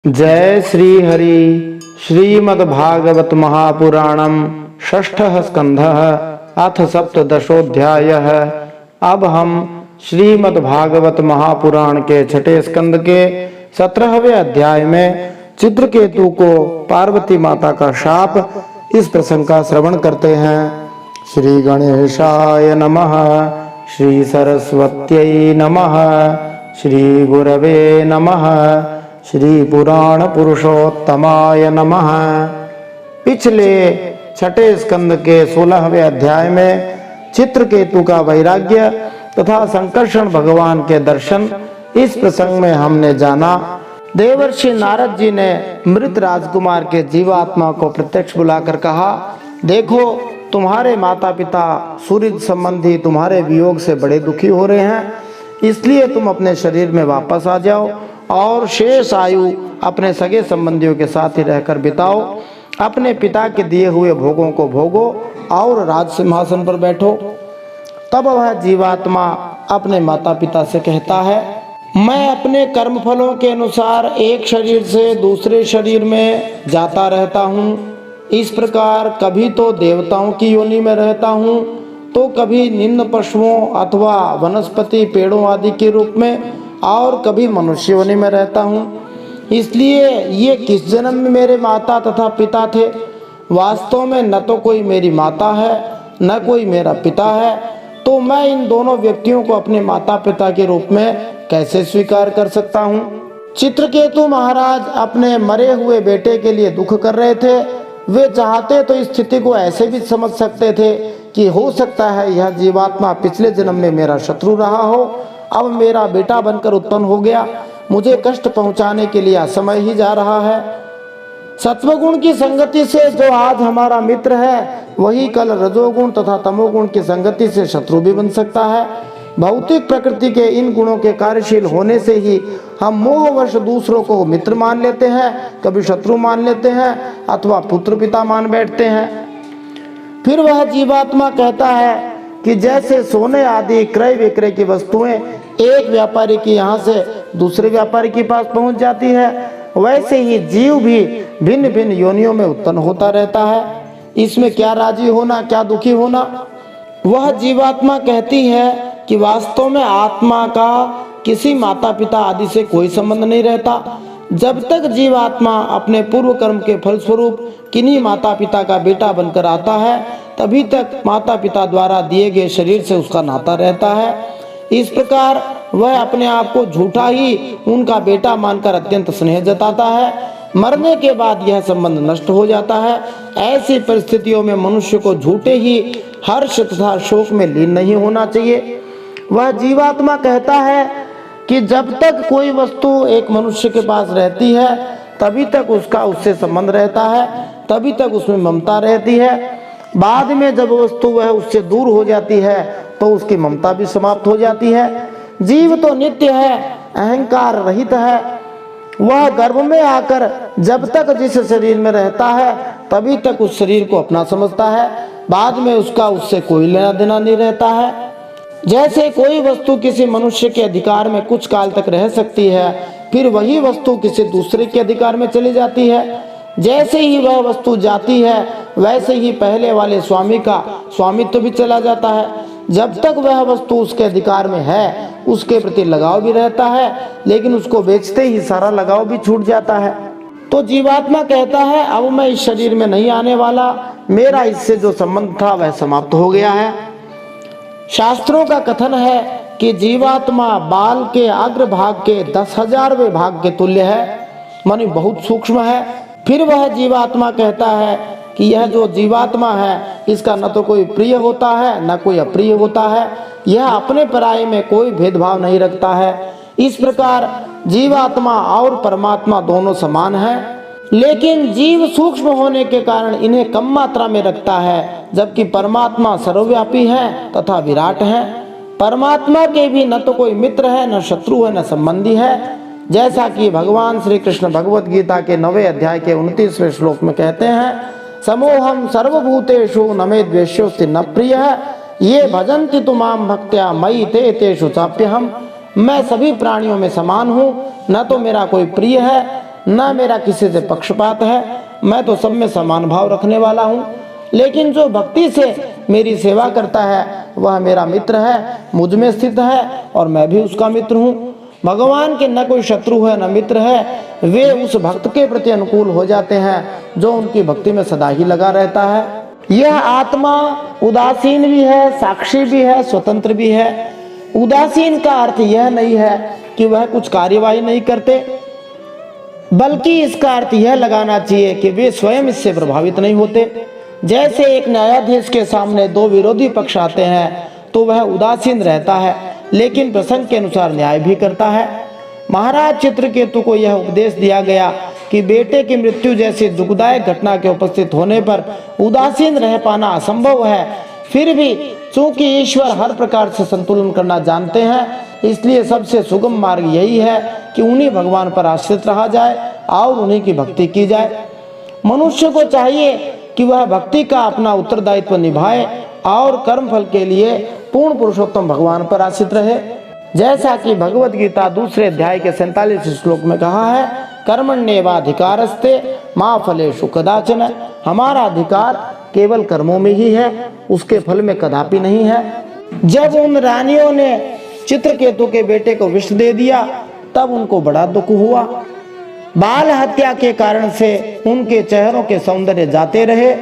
जय श्री हरि श्रीमद्भागवत महापुराणम षष्ठः स्कंधः अथ सप्तदशोऽध्यायः। अब हम श्रीमद्भागवत महापुराण के छठे स्कंद के 17वें अध्याय में चित्रकेतु को पार्वती माता का शाप, इस प्रसंग का श्रवण करते हैं। श्री गणेशाय नमः, श्री सरस्वत्यै नमः, श्री गुरवे नमः, श्री पुराण पुरुषोत्तमाय नमः। पिछले छठे स्कंद के 16वें अध्याय में चित्रकेतु का वैराग्य तथा संकर्षण भगवान के दर्शन, इस प्रसंग में हमने जाना। देवर्षि नारद जी ने मृत राजकुमार के जीवात्मा को प्रत्यक्ष बुलाकर कहा, देखो तुम्हारे माता पिता सूर्य संबंधी तुम्हारे वियोग से बड़े दुखी हो रहे हैं, इसलिए तुम अपने शरीर में वापस आ जाओ और शेष आयु अपने सगे संबंधियों के साथ ही रहकर बिताओ। अपने पिता के दिए हुए भोगों को भोगो और राज सिंहासन पर बैठो। तब वह जीवात्मा अपने माता पिता से कहता है, मैं अपने कर्म फलों के अनुसार एक शरीर से दूसरे शरीर में जाता रहता हूँ। इस प्रकार कभी तो देवताओं की योनि में रहता हूँ, तो कभी निम्न पशुओं अथवा वनस्पति पेड़ों आदि के रूप में, और कभी मनुष्य योनि में रहता हूँ। इसलिए ये किस जन्म में मेरे माता तथा पिता थे? वास्तव में न तो कोई मेरी माता है न कोई मेरा पिता है, तो मैं इन दोनों व्यक्तियों को अपने माता पिता के रूप में कैसे स्वीकार कर सकता हूँ? चित्रकेतु महाराज अपने मरे हुए बेटे के लिए दुख कर रहे थे। वे चाहते तो इस स्थिति को ऐसे भी समझ सकते थे कि हो सकता है यह जीवात्मा पिछले जन्म में मेरा शत्रु रहा हो, अब मेरा बेटा बनकर उत्पन्न हो गया, मुझे कष्ट पहुंचाने के लिए असमय ही जा रहा है। सत्वगुण की संगति से जो आज हमारा मित्र है, वही कल रजोगुण तथा तमोगुण की संगति से शत्रु भी बन सकता है। भौतिक प्रकृति के इन गुणों के कार्यशील होने से ही हम मोहवश दूसरों को मित्र मान लेते हैं, कभी शत्रु मान लेते हैं अथवा पुत्र पिता मान बैठते हैं। फिर वह जीवात्मा कहता है कि जैसे सोने आदि क्रय विक्रय की वस्तुएं एक व्यापारी की यहाँ से दूसरे व्यापारी के पास पहुंच जाती है, वैसे ही जीव भी भिन्न भिन्न योनियों में उत्पन्न होता रहता है। इसमें क्या राजी होना, क्या दुखी होना? वह जीवात्मा कहती है कि वास्तव में आत्मा का किसी माता पिता आदि से कोई संबंध नहीं रहता। जब तक जीवात्मा अपने पूर्व कर्म के फलस्वरूप किन्हीं माता पिता का बेटा बनकर आता है, तभी तक माता पिता द्वारा दिए गए शरीर से उसका नाता रहता है। इस प्रकार वह अपने आप को झूठा ही उनका बेटा मानकर अत्यंत स्नेह जताता है। मरने के बाद यह संबंध नष्ट हो जाता है। ऐसी परिस्थितियों में मनुष्य को झूठे ही हर्ष तथा शोक में लीन नहीं होना चाहिए। वह जीवात्मा कहता है कि जब तक कोई वस्तु एक मनुष्य के पास रहती है, तभी तक उसका उससे संबंध रहता है, तभी तक उसमें ममता रहती है। बाद में जब वस्तु वह उससे दूर हो जाती है, तो उसकी ममता भी समाप्त हो जाती है। जीव तो नित्य है, अहंकार रहित है। वह गर्भ में आकर जब तक जिस शरीर में रहता है, तभी तक उस शरीर को अपना समझता है। बाद में उसका उससे कोई लेना देना नहीं रहता है। जैसे कोई वस्तु किसी मनुष्य के अधिकार में कुछ काल तक रह सकती है, फिर वही वस्तु किसी दूसरे के अधिकार में चली जाती है। जैसे ही वह वस्तु जाती है, वैसे ही पहले वाले स्वामी का स्वामित्व भी चला जाता है। जब तक वह वस्तु उसके अधिकार में है, उसके प्रति लगाव भी रहता है, लेकिन उसको बेचते ही सारा लगाव भी छूट जाता है। तो जीवात्मा कहता है, अब मैं इस शरीर में नहीं आने वाला, मेरा इससे जो संबंध था वह समाप्त हो गया है। शास्त्रों का कथन है कि जीवात्मा बाल के अग्रभाग के 10,000वें भाग के तुल्य है, माने बहुत सूक्ष्म है। फिर वह जीवात्मा कहता है कि यह जो जीवात्मा है, इसका न तो कोई प्रिय होता है न कोई अप्रिय होता है। यह अपने पराये में कोई भेदभाव नहीं रखता है। इस प्रकार जीवात्मा और परमात्मा दोनों समान हैं, लेकिन जीव सूक्ष्म होने के कारण इन्हें कम मात्रा में रखता है, जबकि परमात्मा सर्वव्यापी है तथा विराट है। परमात्मा के भी न तो कोई मित्र है, न शत्रु है, न संबंधी है। जैसा कि भगवान श्री कृष्ण भगवत गीता के 9वें अध्याय के 29वें श्लोक में कहते हैं, समोहम सर्वभूतेषु न मे द्वेष्योस्ति न प्रियः ये भजन्ति तु मां भक्त्या मयि ते तेषु चाप्यहम्। मैं सभी प्राणियों में समान हूँ, न तो मेरा कोई प्रिय है न मेरा किसी से पक्षपात है, मैं तो सब में समान भाव रखने वाला हूँ। लेकिन जो भक्ति से मेरी सेवा करता है वह मेरा मित्र है, मुझ में स्थित है और मैं भी उसका मित्र हूँ। भगवान के न कोई शत्रु है न मित्र है, वे उस भक्त के प्रति अनुकूल हो जाते हैं जो उनकी भक्ति में सदा ही लगा रहता है। यह आत्मा उदासीन भी है, साक्षी भी है, स्वतंत्र भी है। उदासीन का अर्थ यह नहीं है कि वह कुछ कार्यवाही नहीं करते, बल्कि इसका अर्थ यह लगाना चाहिए कि वे स्वयं इससे प्रभावित नहीं होते। जैसे एक न्यायाधीश के सामने दो विरोधी पक्ष आते हैं तो वह उदासीन रहता है, लेकिन प्रसंग के अनुसार न्याय भी करता है। महाराज चित्रकेतु को यह उपदेश दिया गया कि बेटे की मृत्यु जैसी दुखदायक घटना के उपस्थित होने पर उदासीन रह पाना असंभव है। फिर भी चूंकि ईश्वर हर प्रकार से संतुलन करना जानते हैं, इसलिए सबसे सुगम मार्ग यही है कि उन्हीं भगवान पर आश्रित रहा जाए और उन्हीं की भक्ति की जाए। मनुष्य को चाहिए कि वह भक्ति का अपना उत्तरदायित्व निभाए और कर्मफल के लिए पूर्ण पुरुषोत्तम भगवान पर आश्रित रहे। जैसा कि भगवद गीता दूसरे अध्याय के 47 श्लोक में कहा है, कर्मण्येवाधिकारस्ते मा फलेषु कदाचन। हमारा अधिकार केवल कर्मों में ही है, उसके फल में कदापि नहीं है। जब उन रानियों ने चित्रकेतु के बेटे को विष दे दिया तब उनको बड़ा दुख हुआ। बाल हत्या के कारण से उनके चेहरों के सौंदर्य जाते रहे।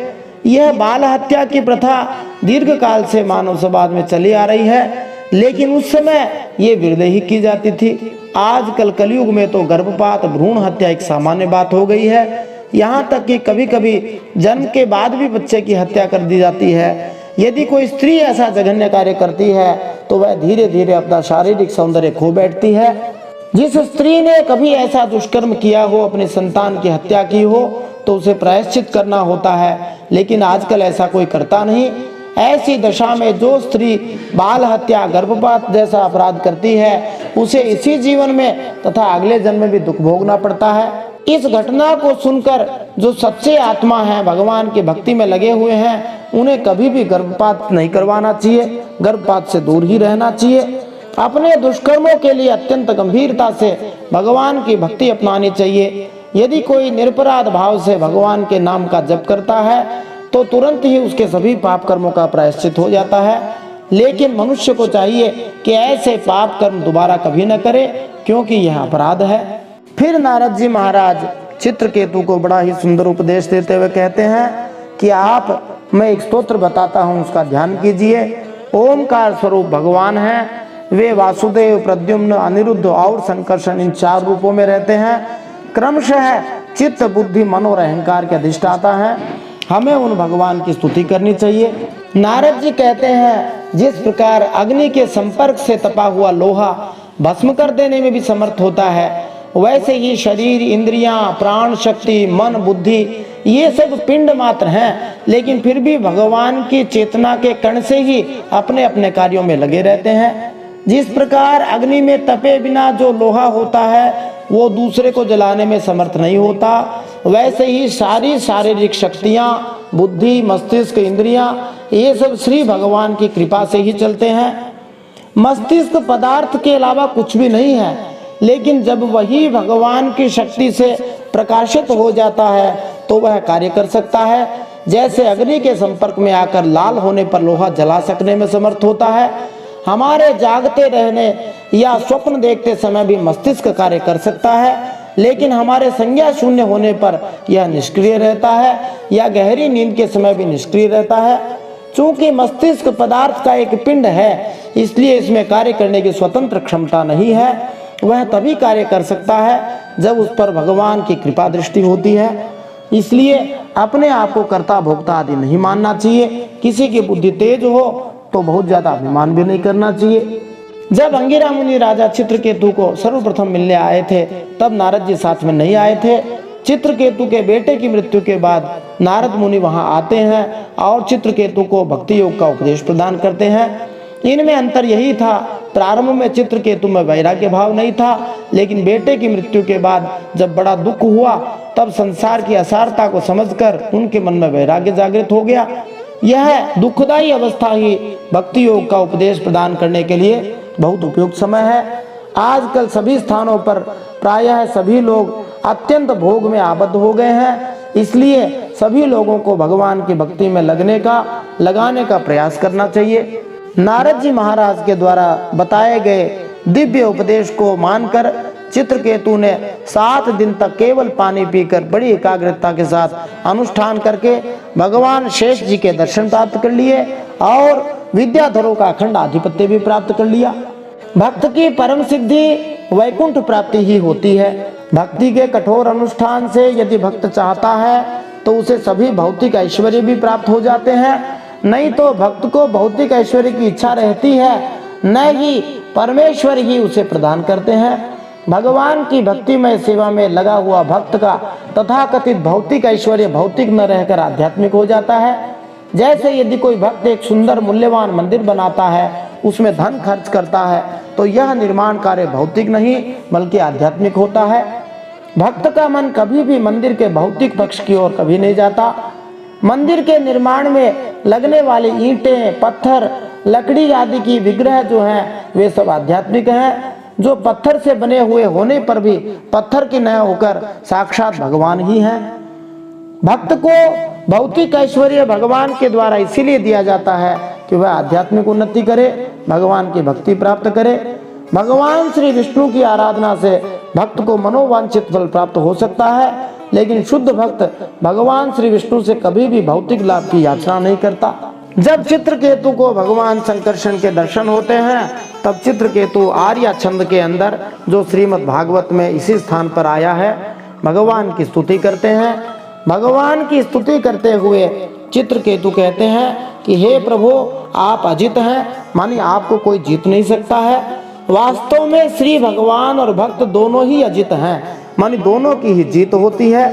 यह बाल हत्या की प्रथा दीर्घ काल से मानव समाज में चली आ रही है, लेकिन उस समय ये विरह की जाती थी। आजकल कलयुग में तो गर्भपात, भ्रूण हत्या एक सामान्य बात हो गई है। यहाँ तक कि कभी कभी जन्म के बाद भी बच्चे की हत्या कर दी जाती है। यदि कोई स्त्री ऐसा जघन्य कार्य करती है तो वह धीरे धीरे अपना शारीरिक सौंदर्य खो बैठती है। जिस स्त्री ने कभी ऐसा दुष्कर्म किया हो, अपने संतान की हत्या की हो, तो उसे प्रायश्चित करना होता है, लेकिन आजकल ऐसा कोई करता नहीं। ऐसी दशा में जो स्त्री बाल हत्या, गर्भपात जैसा अपराध करती है, उसे इसी जीवन में तथा अगले जन्म में भी दुख भोगना पड़ता है। इस घटना को सुनकर जो सच्चे आत्मा हैं, भगवान की भक्ति में लगे हुए हैं, उन्हें कभी भी गर्भपात नहीं करवाना चाहिए, गर्भपात से दूर ही रहना चाहिए। अपने दुष्कर्मों के लिए अत्यंत गंभीरता से भगवान की भक्ति अपनानी चाहिए। यदि कोई निरपराध भाव से भगवान के नाम का जप करता है तो तुरंत ही उसके सभी पाप कर्मों का प्रायश्चित हो जाता है। लेकिन मनुष्य को चाहिए कि ऐसे पाप कर्म दोबारा कभी न करे, क्योंकि यह अपराध है। फिर नारद जी महाराज चित्रकेतु को बड़ा ही सुंदर उपदेश देते हुए कहते हैं कि मैं एक स्तोत्र बताता हूँ, उसका ध्यान कीजिए। ओमकार स्वरूप भगवान है, वे वासुदेव, प्रद्युम्न, अनिरुद्ध और संकर्षण, इन 4 रूपों में रहते हैं। क्रमशः चित्त, बुद्धि, मन और अहंकार के अधिष्ठाता हैं। हमें उन भगवान की स्तुति करनी चाहिए। नारद जी कहते हैं, जिस प्रकार अग्नि के संपर्क से तपा हुआ लोहा भस्म कर देने में भी समर्थ होता है, वैसे ही शरीर, इंद्रियां, प्राण शक्ति, मन, बुद्धि ये सब पिंड मात्र हैं, लेकिन फिर भी भगवान की चेतना के कण से ही अपने अपने कार्यों में लगे रहते हैं। जिस प्रकार अग्नि में तपे बिना जो लोहा होता है वो दूसरे को जलाने में समर्थ नहीं होता, वैसे ही सारी शारीरिक शक्तियाँ, बुद्धि, मस्तिष्क, इंद्रियां ये सब श्री भगवान की कृपा से ही चलते हैं। मस्तिष्क पदार्थ के अलावा कुछ भी नहीं है, लेकिन जब वही भगवान की शक्ति से प्रकाशित हो जाता है तो वह कार्य कर सकता है। जैसे अग्नि के संपर्क में आकर लाल होने पर लोहा जला सकने में समर्थ होता है, हमारे जागते रहने या स्वप्न देखते समय भी मस्तिष्क कार्य कर सकता है, लेकिन हमारे संज्ञा शून्य होने पर यह निष्क्रिय रहता है या गहरी नींद के समय भी निष्क्रिय रहता है। चूंकि मस्तिष्क पदार्थ का एक पिंड है, इसलिए इसमें कार्य करने की स्वतंत्र क्षमता नहीं है। वह तभी कार्य कर सकता है जब उस पर भगवान की कृपा दृष्टि होती है। इसलिए अपने आप को कर्ता भोक्ता आदि नहीं मानना चाहिए। किसी की बुद्धि तेज हो तो बहुत ज्यादा अभिमान भी नहीं करना चाहिए। जब अंगिरा मुनि राजा चित्रकेतु को सर्वप्रथम मिलने आए थे, तब नारद जी साथ में नहीं आए थे। चित्रकेतु के बेटे की मृत्यु के बाद नारद मुनि वहां आते हैं और चित्रकेतु को भक्ति योग का उपदेश प्रदान करते हैं। इनमें अंतर यही था, प्रारंभ में चित्रकेतु में वैराग्य भाव नहीं था, लेकिन बेटे की मृत्यु के बाद जब बड़ा दुख हुआ तब संसार की असारता को समझकर उनके मन में वैराग्य जागृत हो गया। यह दुखदायी अवस्था ही भक्ति योग का उपदेश प्रदान करने के लिए बहुत उपयुक्त समय है। आजकल सभी स्थानों पर प्रायः सभी लोग अत्यंत भोग में आबद्ध हो गए हैं। इसलिए सभी लोगों को भगवान की भक्ति में लगाने का प्रयास करना चाहिए। नारद जी महाराज के द्वारा बताए गए दिव्य उपदेश को मानकर चित्रकेतु ने 7 दिन तक केवल पानी पीकर बड़ी एकाग्रता के साथ अनुष्ठान करके भगवान शेष जी के दर्शन प्राप्त कर लिए और विद्याधरों का अखंड आधिपत्य भी प्राप्त कर लिया। भक्त की परम सिद्धि वैकुंठ प्राप्ति ही होती है। भक्ति के कठोर अनुष्ठान से यदि भक्त चाहता है तो उसे सभी भौतिक ऐश्वर्य भी प्राप्त हो जाते हैं। नहीं तो भक्त को भौतिक ऐश्वर्य की इच्छा रहती है, न ही परमेश्वर ही उसे प्रदान करते हैं। भगवान की भक्तिमय सेवा में लगा हुआ भक्त का तथाकथित भौतिक ऐश्वर्य भौतिक न रहकर आध्यात्मिक हो जाता है। जैसे यदि कोई भक्त एक सुंदर मूल्यवान मंदिर बनाता है, उसमें धन खर्च करता है, तो यह निर्माण कार्य भौतिक नहीं बल्कि आध्यात्मिक होता है। भक्त का मन कभी भी मंदिर के भौतिक पक्ष की ओर कभी नहीं जाता। मंदिर के निर्माण में लगने वाली ईंटें, पत्थर, लकड़ी आदि की विग्रह जो हैं वे सब आध्यात्मिक हैं। जो पत्थर से बने हुए होने पर भी पत्थर की न होकर साक्षात भगवान ही हैं। भक्त को भौतिक ऐश्वर्य भगवान के द्वारा इसीलिए दिया जाता है कि वह आध्यात्मिक उन्नति करे, भगवान की भक्ति प्राप्त करे। भगवान श्री विष्णु की आराधना से भक्त को मनोवांछित फल प्राप्त हो सकता है, लेकिन शुद्ध भक्त भगवान श्री विष्णु से कभी भी भौतिक लाभ की याचना नहीं करता। जब चित्रकेतु को भगवान संकर्षण के दर्शन होते हैं, तब चित्रकेतु आर्या छंद के अंदर जो श्रीमद् भागवत में इसी स्थान पर आया है, भगवान की स्तुति करते हैं। भगवान की स्तुति करते हुए चित्रकेतु कहते हैं कि हे प्रभु, आप अजित हैं, माने आपको कोई जीत नहीं सकता है। वास्तव में श्री भगवान और भक्त दोनों ही अजित हैं, माने दोनों की ही जीत होती है।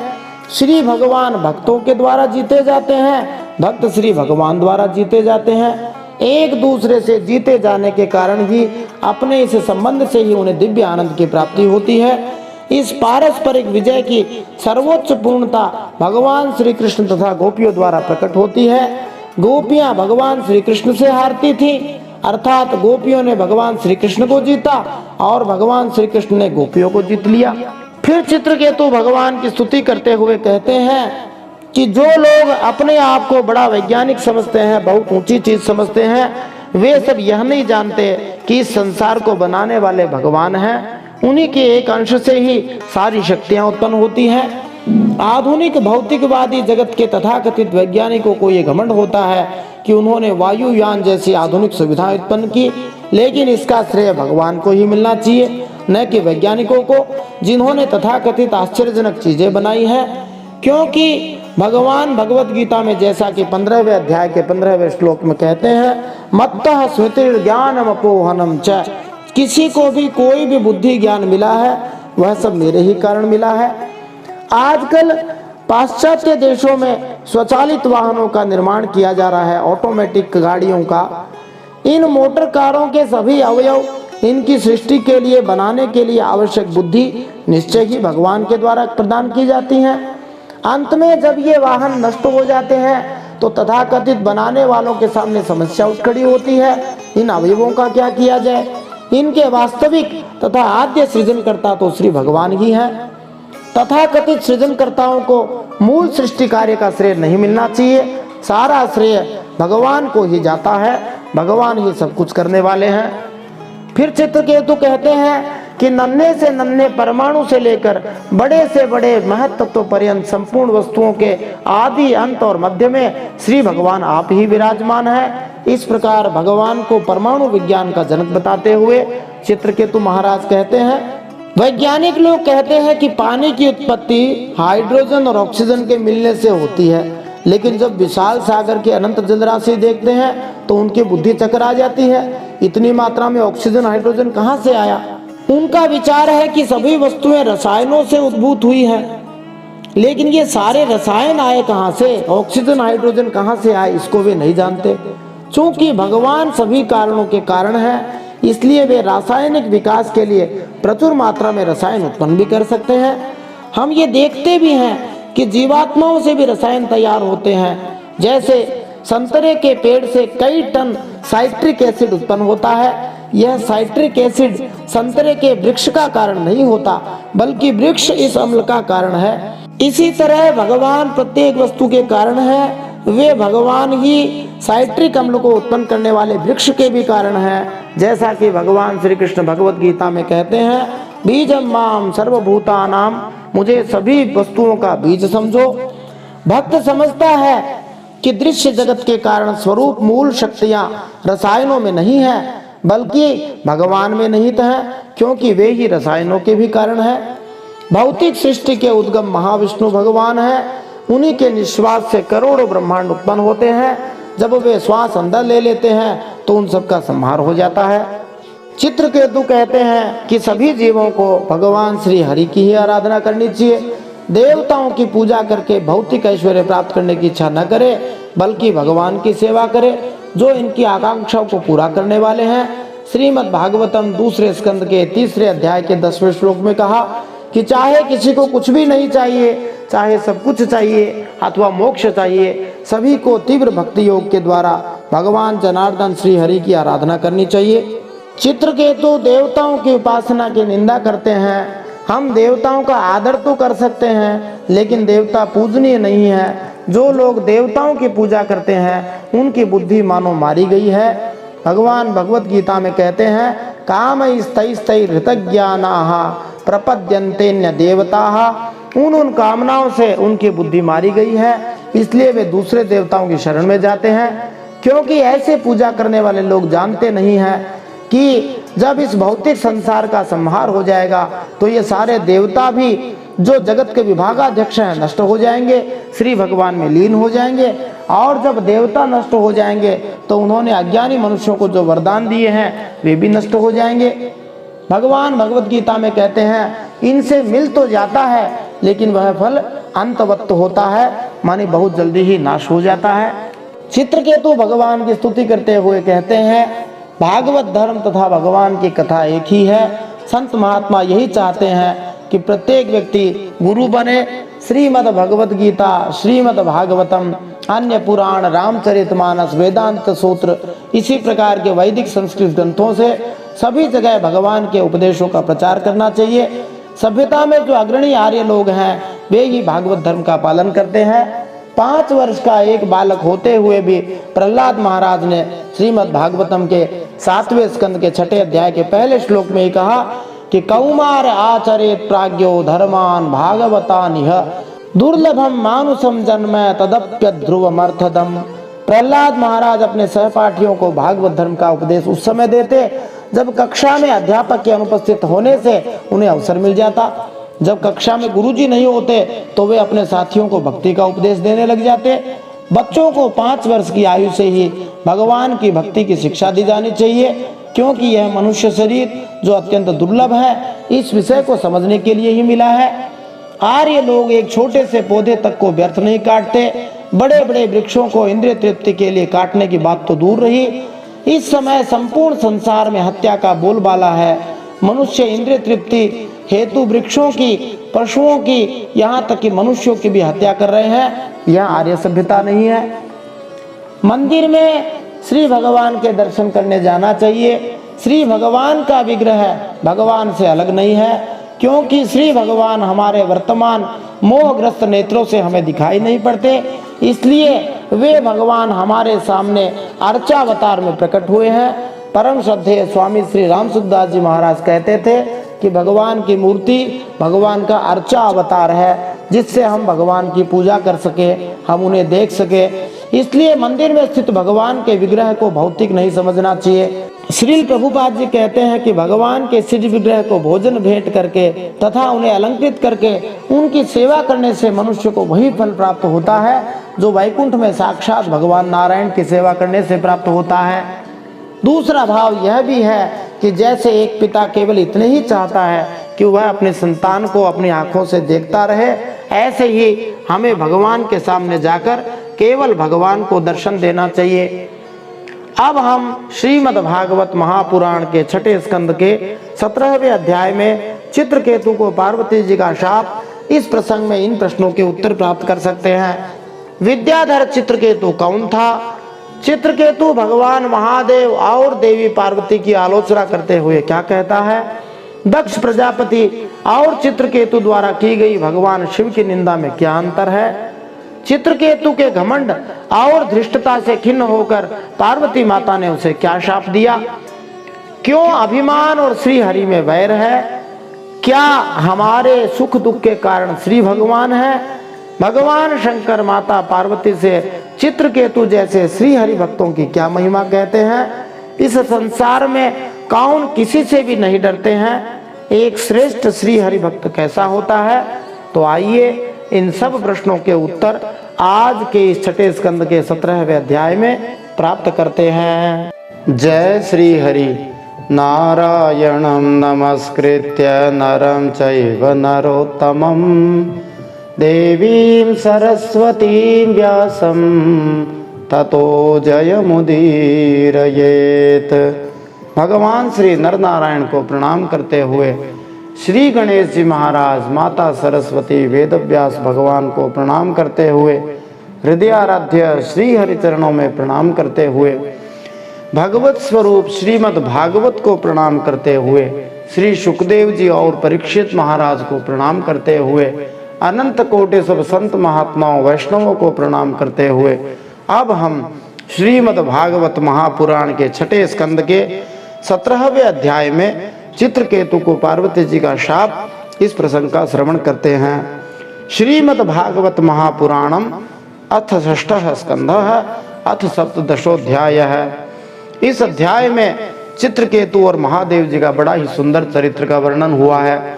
श्री भगवान भक्तों के द्वारा जीते जाते हैं, भक्त श्री भगवान द्वारा जीते जाते हैं। एक दूसरे से जीते जाने के कारण ही अपने इस संबंध से ही उन्हें दिव्य आनंद की प्राप्ति होती है। इस पारस्परिक विजय की सर्वोच्च पूर्णता भगवान श्री कृष्ण तथा गोपियों द्वारा प्रकट होती है। गोपियां भगवान श्री कृष्ण से हारती थीं, अर्थात गोपियों ने भगवान श्री कृष्ण को जीता और भगवान श्री कृष्ण ने गोपियों को जीत लिया। फिर चित्रकेतु भगवान की स्तुति करते हुए कहते हैं कि जो लोग अपने आप को बड़ा वैज्ञानिक समझते हैं, बहुत ऊंची चीज समझते हैं, वे सब यह नहीं जानते कि इस संसार को बनाने वाले भगवान हैं। उन्हीं के एक अंश से ही सारी शक्तियां उत्पन्न होती हैं। आधुनिक भौतिकवादी जगत के तथाकथित वैज्ञानिकों को ये घमंड होता है कि उन्होंने वायुयान जैसी आधुनिक सुविधाएं उत्पन्न की, लेकिन इसका श्रेय भगवान को ही मिलना चाहिए, न कि वैज्ञानिकों को, जिन्होंने तथाकथित आश्चर्यजनक चीजें बनाई हैं। क्योंकि भगवान भगवत गीता में जैसा कि 15वें अध्याय के 15वें श्लोक में कहते हैं, मत्तः स्मृतिर ज्ञानम अपोहनम च, किसी को भी कोई भी बुद्धि ज्ञान मिला है वह सब मेरे ही कारण मिला है। आजकल पाश्चात्य देशों में स्वचालित वाहनों का निर्माण किया जा रहा है, ऑटोमेटिक गाड़ियों का। इन मोटर कारों के सभी अवयव इनकी सृष्टि के लिए बनाने के लिए आवश्यक बुद्धि निश्चय ही भगवान के द्वारा प्रदान की जाती है। अंत में जब ये वाहन नष्ट हो जाते हैं तो तथाकथित बनाने वालों के सामने समस्या उठ खड़ी होती है, इन अवयवों का क्या किया जाए। इनके वास्तविक तथा आद्य सृजनकर्ता तो श्री भगवान ही हैं। तथाकथित सृजनकर्ताओं को मूल सृष्टि कार्य का श्रेय नहीं मिलना चाहिए, सारा श्रेय भगवान को ही जाता है, भगवान ही सब कुछ करने वाले हैं। फिर चित्रकेतु कहते हैं कि नन्हे से नन्हे परमाणु से लेकर बड़े से बड़े महत्त्व पर्यंत संपूर्ण वस्तुओं के आदि अंत और मध्य में श्री भगवान आप ही विराजमान हैं। इस प्रकार भगवान को परमाणु विज्ञान का जनक बताते हुए चित्रकेतु महाराज कहते हैं, वैज्ञानिक लोग कहते हैं कि पानी की उत्पत्ति हाइड्रोजन और ऑक्सीजन के मिलने से होती है, लेकिन जब विशाल सागर की अनंत जलराशि देखते हैं तो उनकी बुद्धि चकरा जाती है। इतनी मात्रा में ऑक्सीजन हाइड्रोजन कहाँ से आया। उनका विचार है कि सभी वस्तुएं रसायनों से उद्भूत हुई हैं, लेकिन ये सारे रसायन आए कहाँ से, ऑक्सीजन हाइड्रोजन कहाँ से आए, इसको वे नहीं जानते। चूंकि भगवान सभी कारणों के कारण है, इसलिए वे रासायनिक विकास के लिए प्रचुर मात्रा में रसायन उत्पन्न भी कर सकते हैं। हम ये देखते भी हैं कि जीवात्माओं से भी रसायन तैयार होते हैं। जैसे संतरे के पेड़ से कई टन साइट्रिक एसिड उत्पन्न होता है, यह साइट्रिक एसिड संतरे के वृक्ष का कारण नहीं होता, बल्कि वृक्ष इस अम्ल का कारण है। इसी तरह भगवान प्रत्येक वस्तु के कारण है। वे भगवान ही साइट्रिक अम्ल को उत्पन्न करने वाले वृक्ष के भी कारण हैं। जैसा कि भगवान श्री कृष्ण भगवत गीता में कहते हैं, बीजम माम सर्वभूतानाम, मुझे सभी वस्तुओं का बीज समझो। भक्त समझता है कि दृश्य जगत के कारण स्वरूप मूल शक्तियां रसायनों में नहीं है, बल्कि भगवान में निहित है, क्योंकि वे ही रसायनों के भी कारण है। भौतिक सृष्टि के उद्गम महाविष्णु भगवान है। उन्हीं के निश्वास से करोड़ों ब्रह्मांड उत्पन्न होते हैं। जब वे श्वास अंदर ले लेते हैं तो उन सबका संहार हो जाता है। चित्रकेतु कहते हैं कि सभी जीवों को भगवान श्री हरि की ही आराधना करनी चाहिए। देवताओं की पूजा करके भौतिक ऐश्वर्य प्राप्त करने की इच्छा न करे, बल्कि भगवान की सेवा करे, जो इनकी आकांक्षाओं को पूरा करने वाले हैं। श्रीमद् भागवतम दूसरे स्कंद के 3 अध्याय के 10वें श्लोक में कहा कि चाहे किसी को कुछ भी नहीं चाहिए, चाहे सब कुछ चाहिए अथवा मोक्ष चाहिए, सभी को तीव्र भक्ति योग के द्वारा भगवान जनार्दन श्री हरि की आराधना करनी चाहिए। चित्रकेतु देवताओं की उपासना की निंदा करते हैं। हम देवताओं का आदर तो कर सकते हैं, लेकिन देवता पूजनीय नहीं है। जो लोग देवताओं की पूजा करते हैं उनकी बुद्धि मानो मारी गई है। भगवान भगवत गीता में कहते हैं, काम स्तै ऋतज्ञानाः प्रपद्यन्तेन्य देवताः, उन कामनाओं से उनकी बुद्धि मारी गई है, इसलिए वे दूसरे देवताओं की शरण में जाते हैं। क्योंकि ऐसे पूजा करने वाले लोग जानते नहीं हैं कि जब इस भौतिक संसार का संहार हो जाएगा तो ये सारे देवता भी जो जगत के विभागाध्यक्ष हैं नष्ट हो जाएंगे, श्री भगवान में लीन हो जाएंगे। और जब देवता नष्ट हो जाएंगे तो उन्होंने अज्ञानी मनुष्यों को जो वरदान दिए हैं वे भी नष्ट हो जाएंगे। भगवान भगवत गीता में कहते हैं, इनसे मिल तो जाता है लेकिन वह फल अंतवत होता है, माने बहुत जल्दी ही नाश हो जाता है। चित्रकेतु भगवान की स्तुति करते हुए कहते हैं, भागवत धर्म तथा भगवान की कथा एक ही है। संत महात्मा यही चाहते हैं कि प्रत्येक व्यक्ति गुरु बने। श्रीमद् भगवत गीता, श्रीमद् भागवतम, अन्य पुराण, रामचरितमानस, वेदांत सूत्र, इसी प्रकार के वैदिक संस्कृत ग्रंथों से सभी जगह भगवान के उपदेशों का प्रचार करना चाहिए। सभ्यता में जो अग्रणी आर्य लोग हैं वे ही भागवत धर्म का पालन करते हैं। 5 वर्ष का एक बालक होते हुए भी प्रहलाद महाराज ने श्रीमद् भागवतम के 7वें स्कंद के 6 अध्याय के पहले श्लोक में ही कहा कि कौमार आचरेत प्राज्ञो धर्मान भागवतानिह दुर्लभम मानुषम जन्म तदप्य ध्रुवमर्थदम। प्रहलाद महाराज अपने सहपाठियों को भागवत धर्म का उपदेश उस समय देते जब कक्षा में अध्यापक के अनुपस्थित होने से उन्हें अवसर मिल जाता। जब कक्षा में गुरुजी नहीं होते तो वे अपने साथियों को भक्ति का उपदेश देने लग जाते। बच्चों को 5 वर्ष की आयु से ही भगवान की भक्ति की शिक्षा दी जानी चाहिए, क्योंकि यह मनुष्य शरीर जो अत्यंत दुर्लभ है, इस विषय को समझने के लिए ही मिला है। आर्य लोग एक छोटे से पौधे तक को व्यर्थ नहीं काटते, बड़े बड़े वृक्षों को इंद्रिय तृप्ति के लिए काटने की बात तो दूर रही। इस समय संपूर्ण संसार में हत्या का बोलबाला है। मनुष्य इंद्रिय तृप्ति हेतु वृक्षों की, पशुओं की, यहाँ तक कि मनुष्यों की भी हत्या कर रहे हैं। यह आर्य सभ्यता नहीं है। मंदिर में श्री भगवान के दर्शन करने जाना चाहिए। श्री भगवान का विग्रह भगवान से अलग नहीं है, क्योंकि श्री भगवान हमारे वर्तमान मोहग्रस्त नेत्रों से हमें दिखाई नहीं पड़ते, इसलिए वे भगवान हमारे सामने अर्चावतार में प्रकट हुए हैं। परम श्रद्धेय स्वामी श्री राम सुखदास जी महाराज कहते थे कि भगवान की मूर्ति भगवान का अर्चा अवतार है, जिससे हम भगवान की पूजा कर सके, हम उन्हें देख सके। इसलिए मंदिर में स्थित भगवान के विग्रह को भौतिक नहीं समझना चाहिए। श्रील प्रभुपाद जी कहते हैं कि भगवान के श्री विग्रह को भोजन भेंट करके तथा उन्हें अलंकृत करके उनकी सेवा करने से मनुष्य को वही फल प्राप्त होता है जो वैकुंठ में साक्षात भगवान नारायण की सेवा करने से प्राप्त होता है। दूसरा भाव यह भी है कि जैसे एक पिता केवल इतने ही चाहता है कि वह अपने संतान को अपनी आंखों से देखता रहे, ऐसे ही हमें भगवान के सामने जाकर केवल भगवान को दर्शन देना चाहिए। अब हम श्रीमद् भागवत महापुराण के 6 स्कंद के 17वें अध्याय में चित्रकेतु को पार्वती जी का शाप, इस प्रसंग में इन प्रश्नों के उत्तर प्राप्त कर सकते हैं। विद्याधर चित्रकेतु कौन था? चित्रकेतु भगवान महादेव और देवी पार्वती की आलोचना करते हुए क्या कहता है? दक्ष प्रजापति और चित्रकेतु द्वारा की गई भगवान शिव की निंदा में क्या अंतर है? चित्रकेतु के घमंड और धृष्टता से खिन्न होकर पार्वती माता ने उसे क्या शाप दिया? क्यों अभिमान और श्री हरि में वैर है? क्या हमारे सुख दुख के कारण श्री भगवान है? भगवान शंकर माता पार्वती से चित्रकेतु जैसे श्री हरि भक्तों की क्या महिमा कहते हैं? इस संसार में कौन किसी से भी नहीं डरते हैं? एक श्रेष्ठ श्री हरि भक्त कैसा होता है? तो आइए इन सब प्रश्नों के उत्तर आज के इस छठे स्कंद के 17वें अध्याय में प्राप्त करते हैं। जय श्री हरि। नारायणं नमस्कृत्य नरं चैव नरोत्तमं देवीं सरस्वतीं व्यासं ततो जयमुदीरयेत्। भगवान श्री नरनारायण को प्रणाम करते हुए श्री गणेश जी महाराज, माता सरस्वती, वेदव्यास भगवान को प्रणाम करते हुए, हृदयाराध्य श्री हरि चरणों में प्रणाम करते हुए, भगवत स्वरूप श्रीमद् भागवत को प्रणाम करते हुए, श्री सुखदेव जी और परीक्षित महाराज को प्रणाम करते हुए, अनंत कोटि सब संत महात्माओं वैष्णवों को प्रणाम करते हुए, अब हम श्रीमद् भागवत महापुराण के छठे स्कंद के 17वें अध्याय में चित्रकेतु को पार्वती जी का शाप, इस प्रसंग का श्रवण करते हैं। श्रीमद् भागवत महापुराणम अथ षष्ठः स्कंधः अथ सप्तदशोऽध्यायः। इस अध्याय में चित्रकेतु और महादेव जी का बड़ा ही सुंदर चरित्र का वर्णन हुआ है।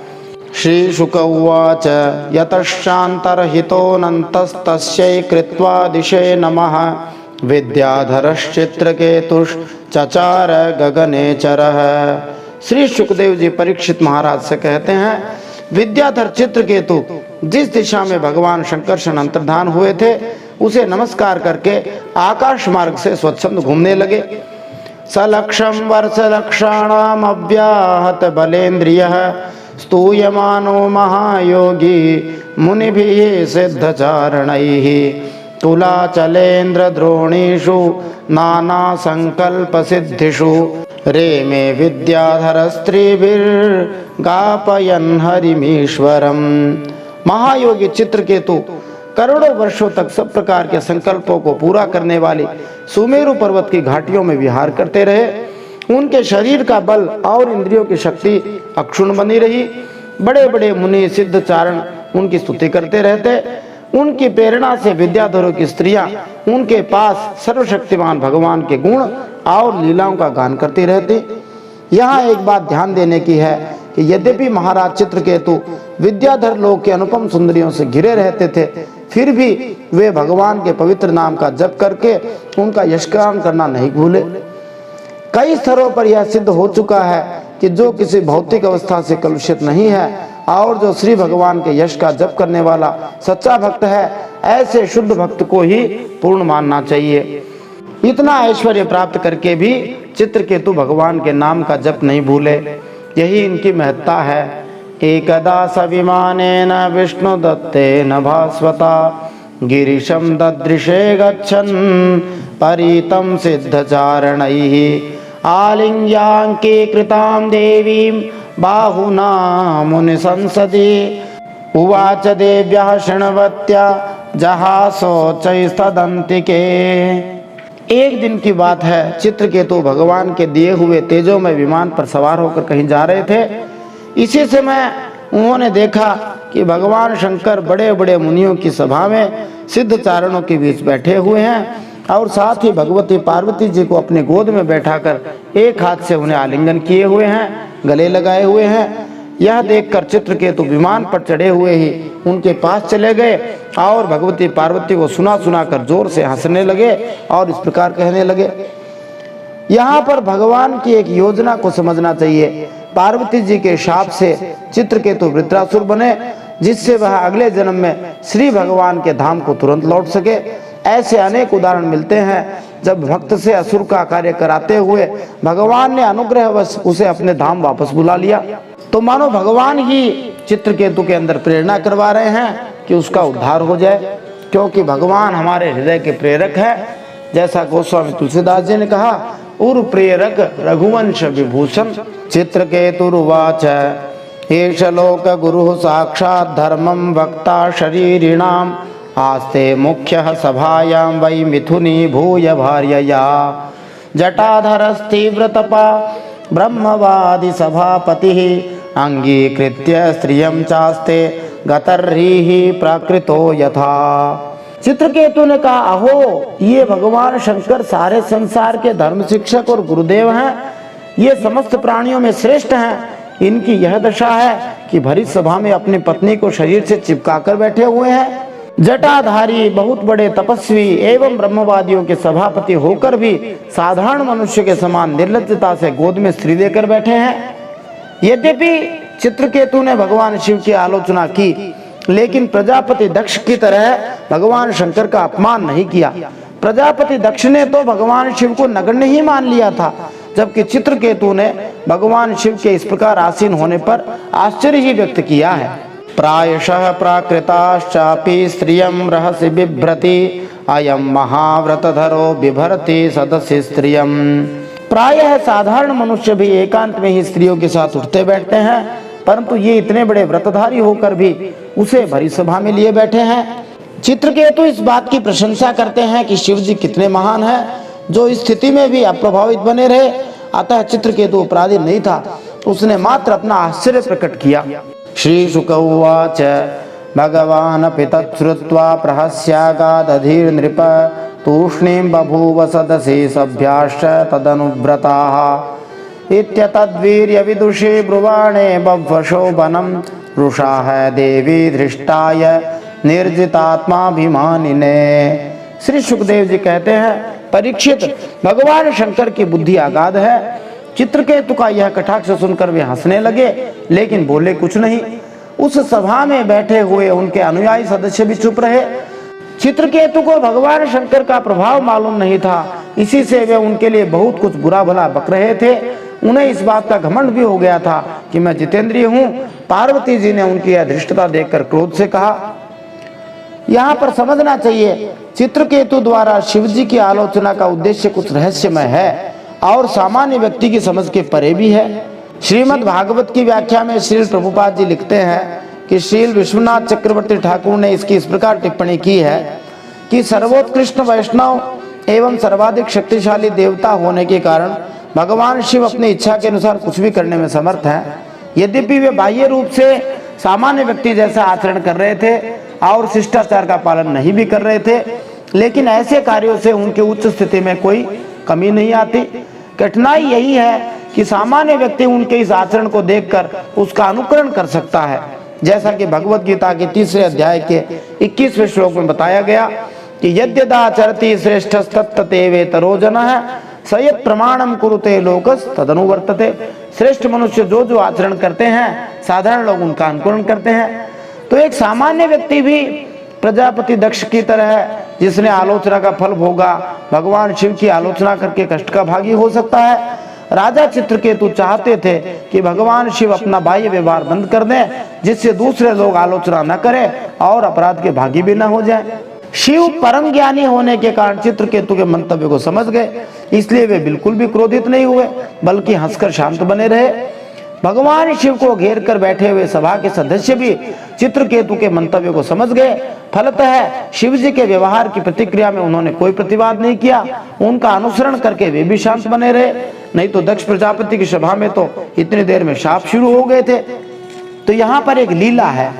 श्री शुक उवाच यतश्चान्तरहितोऽनन्तस्तस्यै कृत्वा दिशे नमः विद्याधरश्चित्रकेतुश्चचार गगनेचरः। श्री सुखदेव जी परीक्षित महाराज से कहते हैं, विद्याधर चित्रकेतु जिस दिशा में भगवान शंकरषण अंतर्धान हुए थे उसे नमस्कार करके आकाश मार्ग से स्वच्छंद घूमने लगे। सलक्षम वर्षलक्षाणाम अव्याहत बलेन्द्रियः स्तूयमानो महायोगी मुनिभिः सिद्धचारणैः तुलाचलेन्द्र द्रोणीषु नाना संकल्प सिद्धिषु रेमे विद्याधर स्त्रीभिर्गापयन् हरिमीश्वरम्। महायोगी चित्रकेतु करोड़ों वर्षों तक सब प्रकार के संकल्पों को पूरा करने वाली सुमेरु पर्वत की घाटियों में विहार करते रहे। उनके शरीर का बल और इंद्रियों की शक्ति अक्षुण्ण बनी रही। बड़े बड़े मुनि सिद्ध चारण उनकी स्तुति करते रहते। उनकी प्रेरणा से विद्याधरों की स्त्रियां उनके पास सर्वशक्तिमान भगवान के गुण और लीलाओं का गान करती रहती। यहाँ एक बात ध्यान देने की है कि यद्यपि महाराज चित्रकेतु विद्याधर लोक के अनुपम सुंदरियों से घिरे रहते थे, फिर भी वे भगवान के पवित्र नाम का जप करके उनका यशगान करना नहीं भूले। कई स्तरों पर यह सिद्ध हो चुका है कि जो किसी भौतिक अवस्था से कलुषित नहीं है और जो श्री भगवान के यश का जप करने वाला सच्चा भक्त है, ऐसे शुद्ध भक्त को ही पूर्ण मानना चाहिए। इतना ऐश्वर्य प्राप्त करके भी चित्रकेतु भगवान के नाम का जप नहीं भूले, यही इनकी महत्ता है। एकदा सविमानेन विष्णु दत्तेन भास्वता गिरिशं ददृशे गच्छन् परितं सिद्धचारणैः आलिङ्ग्याङ्कीकृतां देवीं बाहुना मुनि संसदि उवाच देव्यः शृण्वत्या जहासोच्चैस्तदन्तिके। एक दिन की बात है, चित्रकेतु भगवान के दिए हुए तेजोमय विमान पर सवार होकर कहीं जा रहे थे। इसी समय उन्होंने देखा कि भगवान शंकर बड़े बड़े मुनियों की सभा में सिद्ध चारणों के बीच बैठे हुए हैं और साथ ही भगवती पार्वती जी को अपने गोद में बैठाकर एक हाथ से उन्हें आलिंगन किए हुए हैं, गले लगाए हुए हैं। यह देखकर चित्रकेतु विमान पर चढ़े हुए ही उनके पास चले गए और भगवती पार्वती को सुना सुना कर जोर से हंसने लगे और इस प्रकार कहने लगे। यहाँ पर भगवान की एक योजना को समझना चाहिए। पार्वती जी के शाप से चित्रकेतु वृत्रासुर बने, जिससे वह अगले जन्म में श्री भगवान के धाम को तुरंत लौट सके। ऐसे अनेक उदाहरण मिलते हैं जब भक्त से असुर का कार्य कराते हुए भगवान ने अनुग्रहवश उसे अपने धाम वापस बुला लिया। तो मानो भगवान ही चित्रकेतु के अंदर प्रेरणा करवा रहे हैं कि उसका उद्धार हो जाए, क्योंकि भगवान हमारे हृदय के प्रेरक है। जैसा गोस्वामी तुलसीदास जी ने कहा, उर प्रेरक रघुवंश विभूषण। चित्रकेतुरुवाच एष लोक गुरु साक्षात् धर्मं वक्ता शरीरिणाम् आस्ते मुख्यः सभायां वै मिथुनी भूय भार्यया जटाधरस्तीव्रतपा ब्रह्मवादी सभापतिः अंगीकृत्य स्त्रियं चास्ते गतर्हिः प्राकृतो यथा। चित्रकेतु ने कहा, अहो ये भगवान शंकर सारे संसार के धर्म शिक्षक और गुरुदेव हैं, ये समस्त प्राणियों में श्रेष्ठ हैं। इनकी यह दशा है कि भरी सभा में अपनी पत्नी को शरीर से चिपकाकर बैठे हुए हैं। जटाधारी बहुत बड़े तपस्वी एवं ब्रह्मवादियों के सभापति होकर भी साधारण मनुष्य के समान निर्लज्जता से गोद में स्त्री लेकर बैठे हैं। यद्यपि चित्रकेतु ने भगवान शिव की आलोचना की, लेकिन प्रजापति दक्ष की तरह भगवान शंकर का अपमान नहीं किया। प्रजापति दक्ष ने तो भगवान शिव को नगण्य ही मान लिया था, जबकि चित्रकेतु ने भगवान शिव के इस प्रकार आसीन होने पर आश्चर्य ही व्यक्त किया है। प्रायशः प्राकृताश्चापि स्त्रियं रहसि बिभ्रति अयं महाव्रतधरो बिभरति सदसि स्त्रियं। प्रायः साधारण मनुष्य भी एकांत में ही स्त्रियों के साथ उठते बैठते हैं, परंतु ये इतने बड़े व्रतधारी होकर भी उसे भरी सभा में लिए बैठे हैं। चित्रकेतु इस बात की प्रशंसा करते हैं कि शिव जी कितने महान हैं, जो इस स्थिति में भी अप्रभावित बने रहे। अतः चित्रकेतु अपराधी नहीं था, उसने मात्र अपना आश्चर्य प्रकट किया। श्री शुक उवाच भगवानपि तच्छ्रुत्वा प्रहस्यागादधीर् नृप तूष्णीं बभूव सदसि सभ्याश्च तदनुव्रताः इत्यतद्वीर्य विदुषी ब्रुवाणे बभ्वशोभनं रुषाः देवी धृष्टाय निर्जितात्माभिमानिने। श्री सुखदेव जी कहते हैं, परीक्षित, भगवान शंकर की बुद्धि अगाध है। चित्रकेतु का यह कटाक्ष सुनकर वे हंसने लगे, लेकिन बोले कुछ नहीं। उस सभा में बैठे हुए उनके अनुयायी सदस्य भी चुप रहे। चित्रकेतु को भगवान शंकर का प्रभाव मालूम नहीं था, इसी से वे उनके लिए बहुत कुछ बुरा भला बक रहे थे। उन्हें इस बात का घमंड भी हो गया था कि मैं जितेंद्रिय हूँ। पार्वती जी ने उनकी यह धृष्टता देखकर क्रोध से कहा। यहाँ पर समझना चाहिए, चित्रकेतु द्वारा शिवजी की आलोचना का उद्देश्य कुछ रहस्यमय है और सामान्य व्यक्ति की समझ के परे भी है। श्रीमद् भागवत की व्याख्या में श्रील प्रभुपाद जी लिखते हैं कि श्रील विश्वनाथ चक्रवर्ती ठाकुर ने इसकी इस प्रकार टिप्पणी की है कि सर्वोत्कृष्ट वैष्णव एवं सर्वाधिक शक्तिशाली देवता होने के कारण भगवान शिव अपनी इच्छा के अनुसार कुछ भी करने में समर्थ हैं। यद्यपि वे बाह्य रूप से सामान्य व्यक्ति जैसा आचरण कर रहे थे और शिष्टाचार का पालन नहीं भी कर रहे थे, लेकिन ऐसे कार्यों से उनके उच्च स्थिति में कोई कमी नहीं आती। कठिनाई यही है कि सामान्य व्यक्ति उनके इस आचरण को देखकर उसका अनुकरण कर सकता है, जैसा कि भगवत गीता के 3 अध्याय के 21वें श्लोक में बताया गया कि यद्यदाचरति श्रेष्ठस्तत्ततेवेतरो जनः सयत् प्रमाणम कुरुते लोकस तदनुवर्तते। श्रेष्ठ मनुष्य जो जो आचरण करते हैं, साधारण लोग उनका अनुकरण करते हैं। तो एक सामान्य व्यक्ति भी प्रजापति दक्ष की तरह, जिसने आलोचना का फल भोगा, भगवान शिव की आलोचना करके कष्ट का भागी हो सकता है। राजा चित्रकेतु चाहते थे कि भगवान शिव अपना बाह्य व्यवहार बंद कर दें, जिससे दूसरे लोग आलोचना न करें और अपराध के भागी भी न हो जाएं। शिव परम ज्ञानी होने के कारण चित्रकेतु के मंतव्य को समझ गए, इसलिए वे बिल्कुल भी क्रोधित नहीं हुए, बल्कि हंसकर शांत बने रहे। भगवान शिव को घेर कर बैठे हुए सभा के सदस्य भी चित्रकेतु के मंतव्य को समझ गए। फलतः शिव जी के व्यवहार की प्रतिक्रिया में उन्होंने कोई प्रतिवाद नहीं किया। उनका अनुसरण करके वे भी शांत बने रहे। नहीं तो दक्ष प्रजापति की सभा में तो इतनी देर में शाप शुरू हो गए थे। तो यहाँ पर एक लीला है।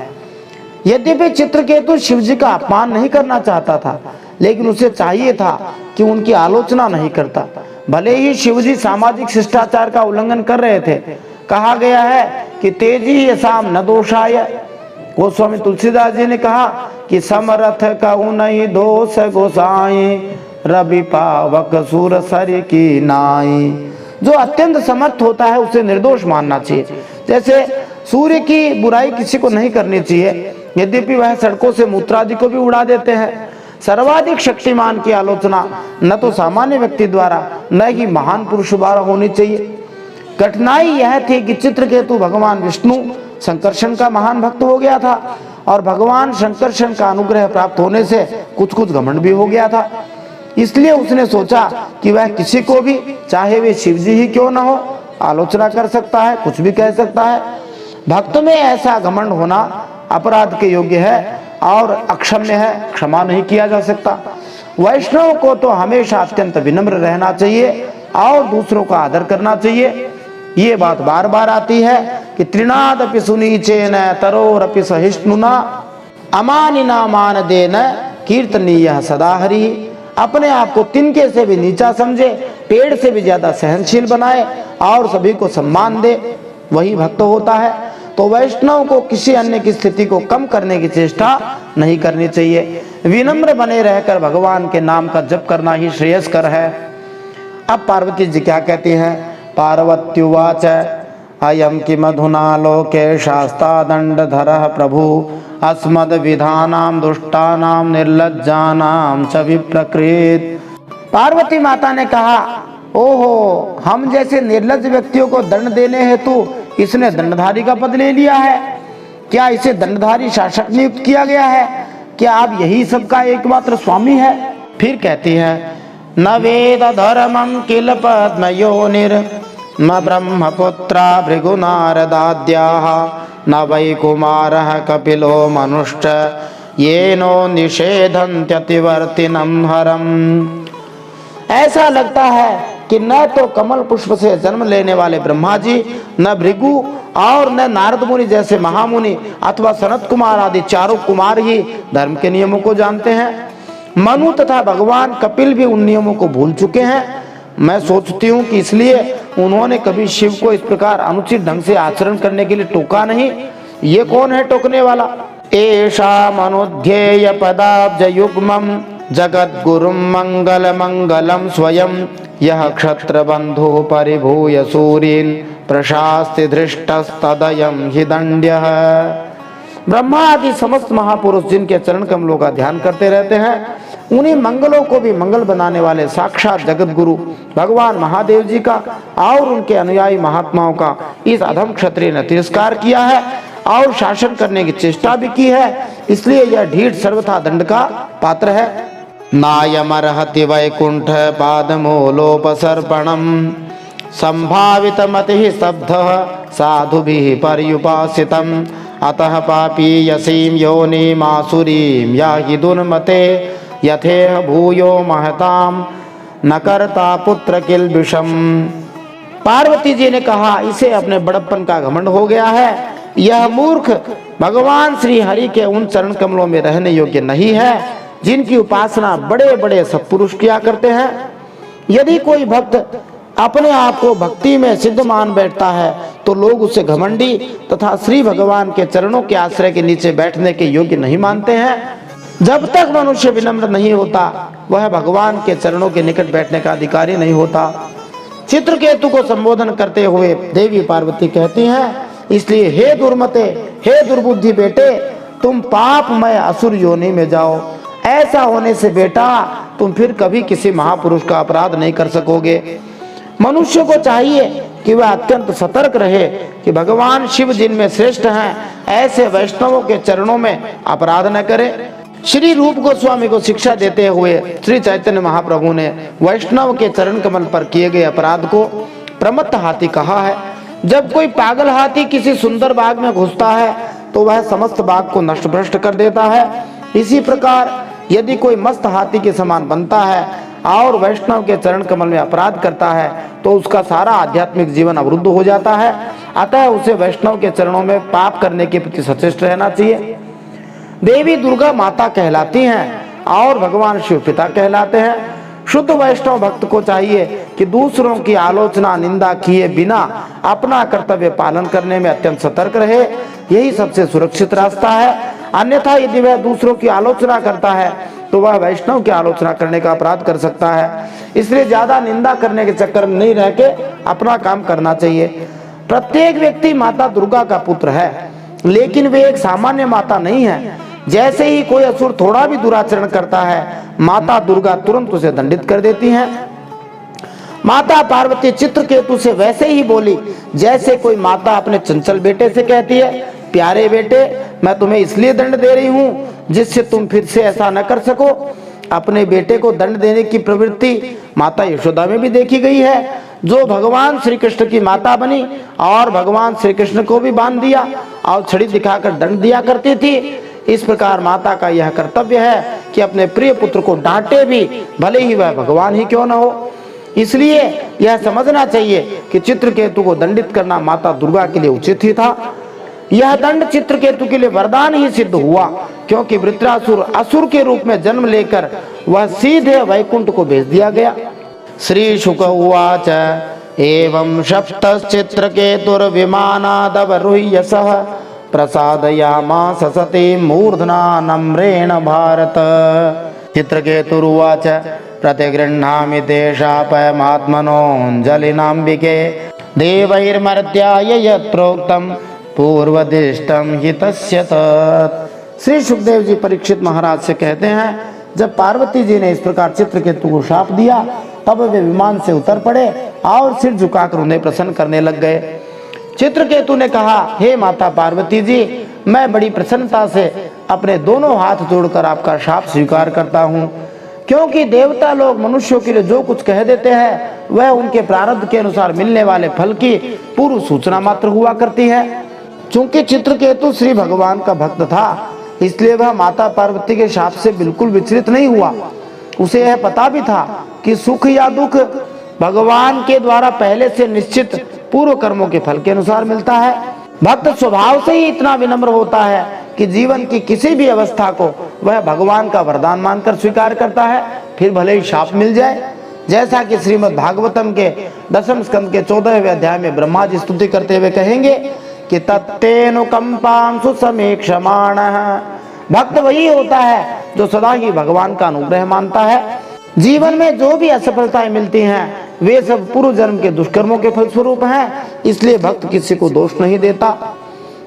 यद्यपि चित्रकेतु शिव जी का अपमान नहीं करना चाहता था, लेकिन उसे चाहिए था कि उनकी आलोचना नहीं करता। भले ही शिव जी सामाजिक शिष्टाचार का उल्लंघन कर रहे थे। कहा गया है कि तेजी यसाम न दोषाय। गोस्वामी तुलसीदास जी ने कहा कि समरथ कहु नहीं दोष गोसाई, रवि पावक सुर सर की नाई। जो अत्यंत समर्थ होता है उसे निर्दोष मानना चाहिए। जैसे सूर्य की बुराई किसी को नहीं करनी चाहिए, यद्यपि वह सड़कों से मूत्रादि को भी उड़ा देते हैं। सर्वाधिक शक्तिमान की आलोचना न तो सामान्य व्यक्ति द्वारा, न ही महान पुरुष द्वारा होनी चाहिए। कठिनाई यह थी कि चित्रकेतु भगवान विष्णु संकर्षण का महान भक्त हो गया था और भगवान संकर्षण का अनुग्रह प्राप्त होने से कुछ घमंड भी हो गया था। इसलिए उसने सोचा कि वह किसी को भी, चाहे वे शिव जी ही क्यों न हो, आलोचना कर सकता है, कुछ भी कह सकता है। भक्त में ऐसा घमंड होना अपराध के योग्य है और अक्षम्य है, क्षमा नहीं किया जा सकता। वैष्णव को तो हमेशा अत्यंत विनम्र रहना चाहिए और दूसरों का आदर करना चाहिए। ये बात बार बार आती है कि तृणादपि सुनीचेन तरोरपि सहिष्णुना अमानिना मान देन कीर्तनीय सदा हरि। अपने आप को तिनके से भी नीचा समझे, पेड़ से भी ज्यादा सहनशील बनाए और सभी को सम्मान दे, वही भक्त होता है। तो वैष्णव को किसी अन्य की स्थिति को कम करने की चेष्टा नहीं करनी चाहिए। विनम्र बने रहकर भगवान के नाम का जप करना ही श्रेयस्कर है। अब पार्वती जी क्या कहती हैं? पार्वत्युवाच अयम कि मधुना लोके शास्ता दंडधरः प्रभु अस्मद विधानाम दुष्टानाम निर्लज्जानाम च विप्रकृत। पार्वती माता ने कहा, ओहो, हम जैसे निर्लज्ज व्यक्तियों को दंड देने हेतु इसने दंडधारी का पद ले लिया है। क्या इसे दंडधारी शासक नियुक्त किया गया है? क्या आप यही सबका एकमात्र स्वामी है? फिर कहती है, न वेद धर्मं किल पद्मयोनिर न ब्रह्मपुत्रा भृगुनारदाद्याः न वै कुमारः कपिलो मनुष्ट येनो निषेधन्त्यतिवर्तिनं हरम्। ऐसा लगता है कि न तो कमल पुष्प से जन्म लेने वाले ब्रह्मा जी, न भृगु और न नारद मुनि जैसे महामुनि अथवा सनत कुमार आदि चारों कुमार ही धर्म के नियमों को जानते हैं। मनु तथा भगवान कपिल भी उन नियमों को भूल चुके हैं। मैं सोचती हूँ कि इसलिए उन्होंने कभी शिव को इस प्रकार अनुचित ढंग से आचरण करने के लिए टोका नहीं। ये कौन है टोकने वाला? एषा मनुध्येय पदाब्ज युग्मम जगत गुरुम मंगल मंगलम स्वयं यह क्षत्र बंधु परिभूय सूरीन प्रशास्ति धृष्टस्तदयं हि दंड्यः। ब्रह्मा आदि समस्त महापुरुष जिनके चरण कमलों का ध्यान करते रहते हैं, उन्हीं मंगलों को भी मंगल बनाने वाले साक्षात जगत गुरु भगवान महादेव जी का और उनके अनुयायी महात्माओं का इस अधम क्षत्रिय ने तिरस्कार किया है और शासन करने की चेष्टा भी की है। इसलिए यह ढीठ सर्वथा दंड का पात्र है। नायमर्हति वैकुंठ पादमूलोपसर्पणम् संभावित मति स्तब्धः साधुभिः पर्युपासितम् अतः पापी यसीम योनिमासुरीं याहि दुर्मते यथेह भूयो महताम न करता पुत्र किल्बिषम्। पार्वती जी ने कहा, इसे अपने बड़प्पन का घमंड हो गया है। यह मूर्ख भगवान श्री हरि के उन चरण कमलों में रहने योग्य नहीं है जिनकी उपासना बड़े बड़े सत्पुरुष किया करते हैं। यदि कोई भक्त अपने आप को भक्ति में सिद्ध मान बैठता है तो लोग उसे घमंडी तथा श्री भगवान के चरणों के आश्रय के नीचे बैठने के योग्य नहीं मानते हैं। जब तक मनुष्य विनम्र नहीं होता, वह भगवान के चरणों के निकट बैठने का अधिकारी नहीं होता। चित्रकेतु को संबोधन करते हुए देवी पार्वती कहती हैं, इसलिए हे दुर्मते, हे दुर्बुद्धि बेटे, तुम पापमय असुर योनि में जाओ। ऐसा होने से बेटा तुम फिर कभी किसी महापुरुष का अपराध नहीं कर सकोगे। मनुष्य को चाहिए कि वह अत्यंत सतर्क रहे कि भगवान शिव जिनमें श्रेष्ठ हैं, ऐसे वैष्णवों के चरणों में अपराध न करे। श्री रूप गोस्वामी को शिक्षा देते हुए श्री चैतन्य महाप्रभु ने वैष्णव के चरण कमल पर किए गए अपराध को प्रमत्त हाथी कहा है। जब कोई पागल हाथी किसी सुंदर बाग में घुसता है तो वह समस्त बाग को नष्ट भ्रष्ट कर देता है। इसी प्रकार यदि कोई मस्त हाथी के समान बनता है और वैष्णव के चरण कमल में अपराध करता है तो उसका सारा आध्यात्मिक जीवन अवरुद्ध हो जाता है। अतः उसे वैष्णव के चरणों में पाप करने के प्रति सचेष्ट रहना चाहिए। देवी दुर्गा माता कहलाती हैं और भगवान शिव पिता कहलाते हैं। शुद्ध वैष्णव भक्त को चाहिए कि दूसरों की आलोचना निंदा किए बिना अपना कर्तव्य पालन करने में अत्यंत सतर्क रहे। यही सबसे सुरक्षित रास्ता है। अन्यथा यदि वह दूसरों की आलोचना करता है तो वह वैष्णव की आलोचना करने का अपराध कर सकता है। इसलिए ज्यादा निंदा करने के चक्कर में नहीं रह के अपना काम करना चाहिए। प्रत्येक व्यक्ति माता दुर्गा का पुत्र है, लेकिन वे एक सामान्य माता नहीं है। जैसे ही कोई असुर थोड़ा भी दुराचरण करता है, माता दुर्गा तुरंत उसे दंडित कर देती हैं। माता पार्वती चित्रकेतु से वैसे ही बोली जैसे कोई माता अपने चंचल बेटे से कहती है, प्यारे बेटे, मैं तुम्हें इसलिए दंड दे रही हूँ जिससे तुम फिर से ऐसा न कर सको। अपने बेटे को दंड देने की प्रवृत्ति माता यशोदा में भी देखी गई है, जो भगवान श्री कृष्ण की माता बनी और भगवान श्री कृष्ण को भी बांध दिया और छड़ी दिखाकर दंड दिया करती थी। इस प्रकार माता का यह कर्तव्य है कि अपने प्रिय पुत्र को डांटे भी, भले ही वह भगवान ही क्यों न हो। इसलिए यह समझना चाहिए कि चित्रकेतु को दंडित करना माता दुर्गा के लिए उचित ही था। यह दंड चित्रकेतु के लिए वरदान ही सिद्ध हुआ, क्योंकि वृत्रासुर असुर के रूप में जन्म लेकर वह सीधे वैकुंठ को भेज दिया गया। श्री शुक उवाच एवं शप्तश्चित्रकेतुर्विमानादवरुह्य सः प्रसादयामास सती मूर्धना नम्रेण भारत। चित्रकेतुरुवाच प्रतिगृह्णामि ते शापयमात्मनोऽञ्जलिनाम्बिके देवैर्मर्त्याय यत्रोक्तं पूर्वदिष्टं हितस्य तत्। श्री सुखदेव जी परीक्षित महाराज से कहते हैं, जब पार्वती जी ने इस प्रकार चित्रकेतु को शाप दिया तब वे विमान से उतर पड़े और सिर झुकाकर उन्हें प्रसन्न करने लग गए। चित्रकेतु ने कहा, हे माता पार्वती जी, मैं बड़ी प्रसन्नता से अपने दोनों हाथ जोड़कर आपका शाप स्वीकार करता हूँ, क्योंकि देवता लोग मनुष्यों के लिए जो कुछ कह देते हैं वह उनके प्रारब्ध के अनुसार मिलने वाले फल की पूर्व सूचना मात्र हुआ करती है। चूंकि चित्रकेतु श्री भगवान का भक्त था, इसलिए वह माता पार्वती के शाप से बिल्कुल विचलित नहीं हुआ। उसे यह पता भी था कि सुख या दुख भगवान के द्वारा पहले से निश्चित पूर्व कर्मों के फल के अनुसार मिलता है। भक्त स्वभाव से ही इतना विनम्र होता है कि जीवन की किसी भी अवस्था को वह भगवान का वरदान मानकर स्वीकार करता है, फिर भले ही शाप मिल जाए। जैसा कि श्रीमद् भागवतम के 10वें स्कंद के 14वें अध्याय में ब्रह्मा जी स्तुति करते हुए कहेंगे कि तत्तेनुकंपां सुसमीक्षमाणः। भक्त वही होता है जो सदा ही भगवान का अनुग्रह मानता है। जीवन में जो भी असफलताएं मिलती हैं वे सब पूर्व जन्म के दुष्कर्मों के फलस्वरूप हैं, इसलिए भक्त किसी को दोष नहीं देता।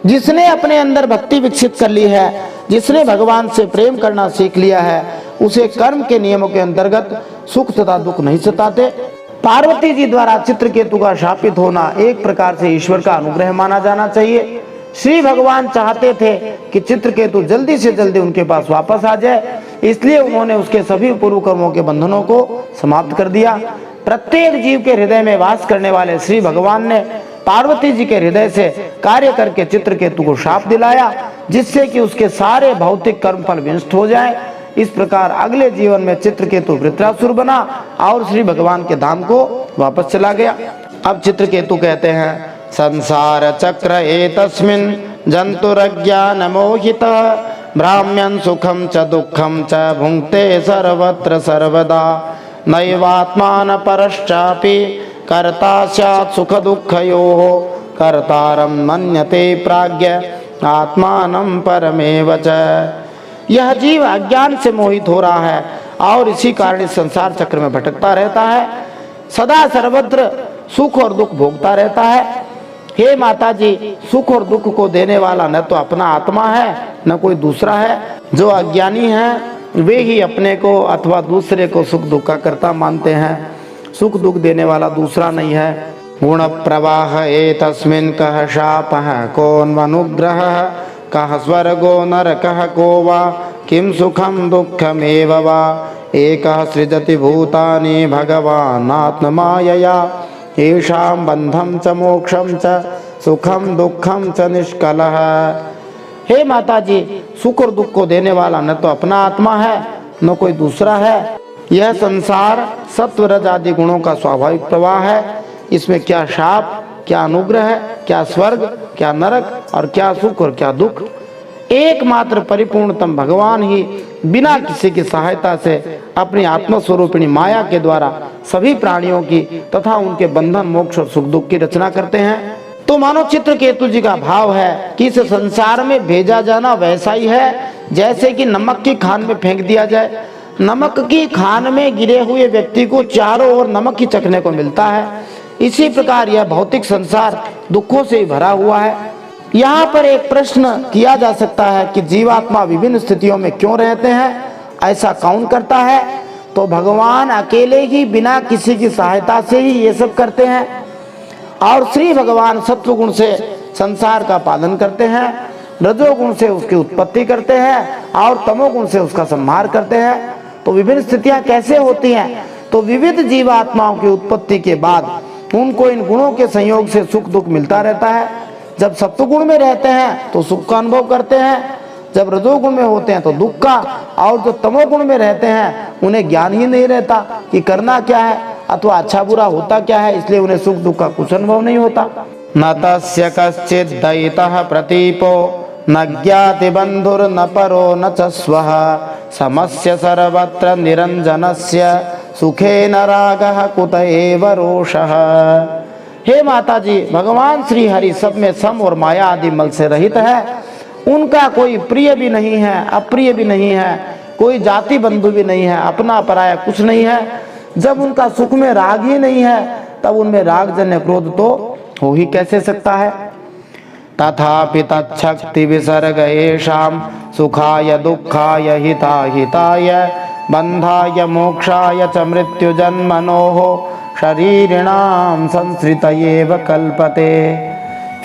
जिसने अपने अंदर भक्ति विकसित कर ली है, जिसने भगवान से प्रेम करना सीख लिया है, उसे कर्म के नियमों के अंतर्गत सुख तथा दुख नहीं सताते। पार्वती जी द्वारा चित्रकेतु का शापित होना एक प्रकार से ईश्वर का अनुग्रह माना जाना चाहिए। श्री भगवान चाहते थे कि चित्रकेतु जल्दी से जल्दी उनके पास वापस आ जाए, इसलिए उन्होंने उसके सभी पूर्व कर्मों के बंधनों को समाप्त कर दिया। प्रत्येक जीव के हृदय में वास करने वाले श्री भगवान ने पार्वती जी के हृदय से कार्य करके चित्रकेतु को शाप दिलाया, जिससे कि उसके सारे भौतिक कर्म फल विनष्ट हो जाए। इस प्रकार अगले जीवन में चित्रकेतु वृत्रासुर बना और श्री भगवान के धाम को वापस चला गया। अब चित्रकेतु कहते हैं, संसार चक्र एतस्मिन् जंतुरज्ञान मोहितः भ्राम्यन् सुखम च दुःखम च भुङ्क्ते सर्वत्र सर्वदा नैवात्मान परश्चापि कर्ता स्यात् सुख दुःखयोः कर्तारं मन्यते प्राज्ञ आत्मानं परमेव च। यह जीव अज्ञान से मोहित हो रहा है और इसी कारण इस संसार चक्र में भटकता रहता है, सदा सर्वत्र सुख और दुख भोगता रहता है। हे माता जी, सुख और दुख को देने वाला न तो अपना आत्मा है न कोई दूसरा है। जो अज्ञानी हैं वे ही अपने को अथवा दूसरे को सुख दुख का कर्ता मानते हैं। सुख दुख देने वाला दूसरा नहीं है। गुण प्रवाह एतस्मिन् कः शापः कोऽन्वनुग्रहः कः स्वर्गो नरकः को वा किं सुखं दुःखमेव वा एकः सृजति भूतानि भगवान् आत्ममायया येषां बन्धं च मोक्षं च सुखम दुःखम च निष्कलः। हे माता जी, सुख और दुख को देने वाला न तो अपना आत्मा है न कोई दूसरा है। यह संसार सत्व रज आदि गुणों का स्वाभाविक प्रवाह है। इसमें क्या शाप, क्या अनुग्रह है, क्या स्वर्ग, क्या नरक और क्या सुख और क्या दुख। एकमात्र परिपूर्णतम भगवान ही बिना किसी की सहायता से अपनी आत्मस्वरूपिणी माया के द्वारा सभी प्राणियों की तथा उनके बंधन मोक्ष और सुख दुख की रचना करते हैं। तो मानो चित्रकेतु जी का भाव है कि इस संसार में भेजा जाना वैसा ही है जैसे कि नमक की खान में फेंक दिया जाए। नमक की खान में गिरे हुए व्यक्ति को चारों ओर नमक ही चखने को मिलता है। इसी प्रकार यह भौतिक संसार दुखों से भरा हुआ है। यहाँ पर एक प्रश्न किया जा सकता है कि जीवात्मा विभिन्न स्थितियों में क्यों रहते हैं, ऐसा कौन करता है? तो भगवान अकेले ही बिना किसी की सहायता से ही ये सब करते हैं। और श्री भगवान सत्वगुण से संसार का पालन करते हैं, रजोगुण से उसकी उत्पत्ति करते हैं और तमोगुण से उसका संहार करते हैं। तो विभिन्न स्थितियां कैसे होती हैं? तो विविध जीवात्माओं की उत्पत्ति के बाद उनको इन गुणों के संयोग से सुख दुख मिलता रहता है। जब सत्वगुण में रहते हैं तो सुख का अनुभव करते हैं, जब रजोगुण में होते हैं तो दुख का, और जो तमोगुण में रहते हैं उन्हें ज्ञान ही नहीं रहता कि करना क्या है अथवा अच्छा बुरा होता क्या है, इसलिए उन्हें सुख दुख का कुछ अनुभव नहीं होता। न तस्य कश्चित् दयितः प्रतीपो न ज्ञाति बंधुर्न परो न च स्वः समस्य सर्वत्र निरंजनस्य सुखेन रागः कुत एव रोषः। हे माता जी, भगवान श्री हरि सब में सम और माया आदि मल से रहित है। उनका कोई प्रिय भी नहीं है, अप्रिय भी नहीं है, कोई जाति बंधु भी नहीं है, अपना पराया कुछ नहीं है। जब उनका सुख में राग ही नहीं है तब उनमें रागजन्य क्रोध तो हो ही कैसे सकता है। तथापि तच्छक्ति विसर्ग येषां सुखाय दुःखाय हिताय बंधाय मोक्षाय च मृत्यु जन्मनोः शरीरिणां संसृतयेव कल्पते।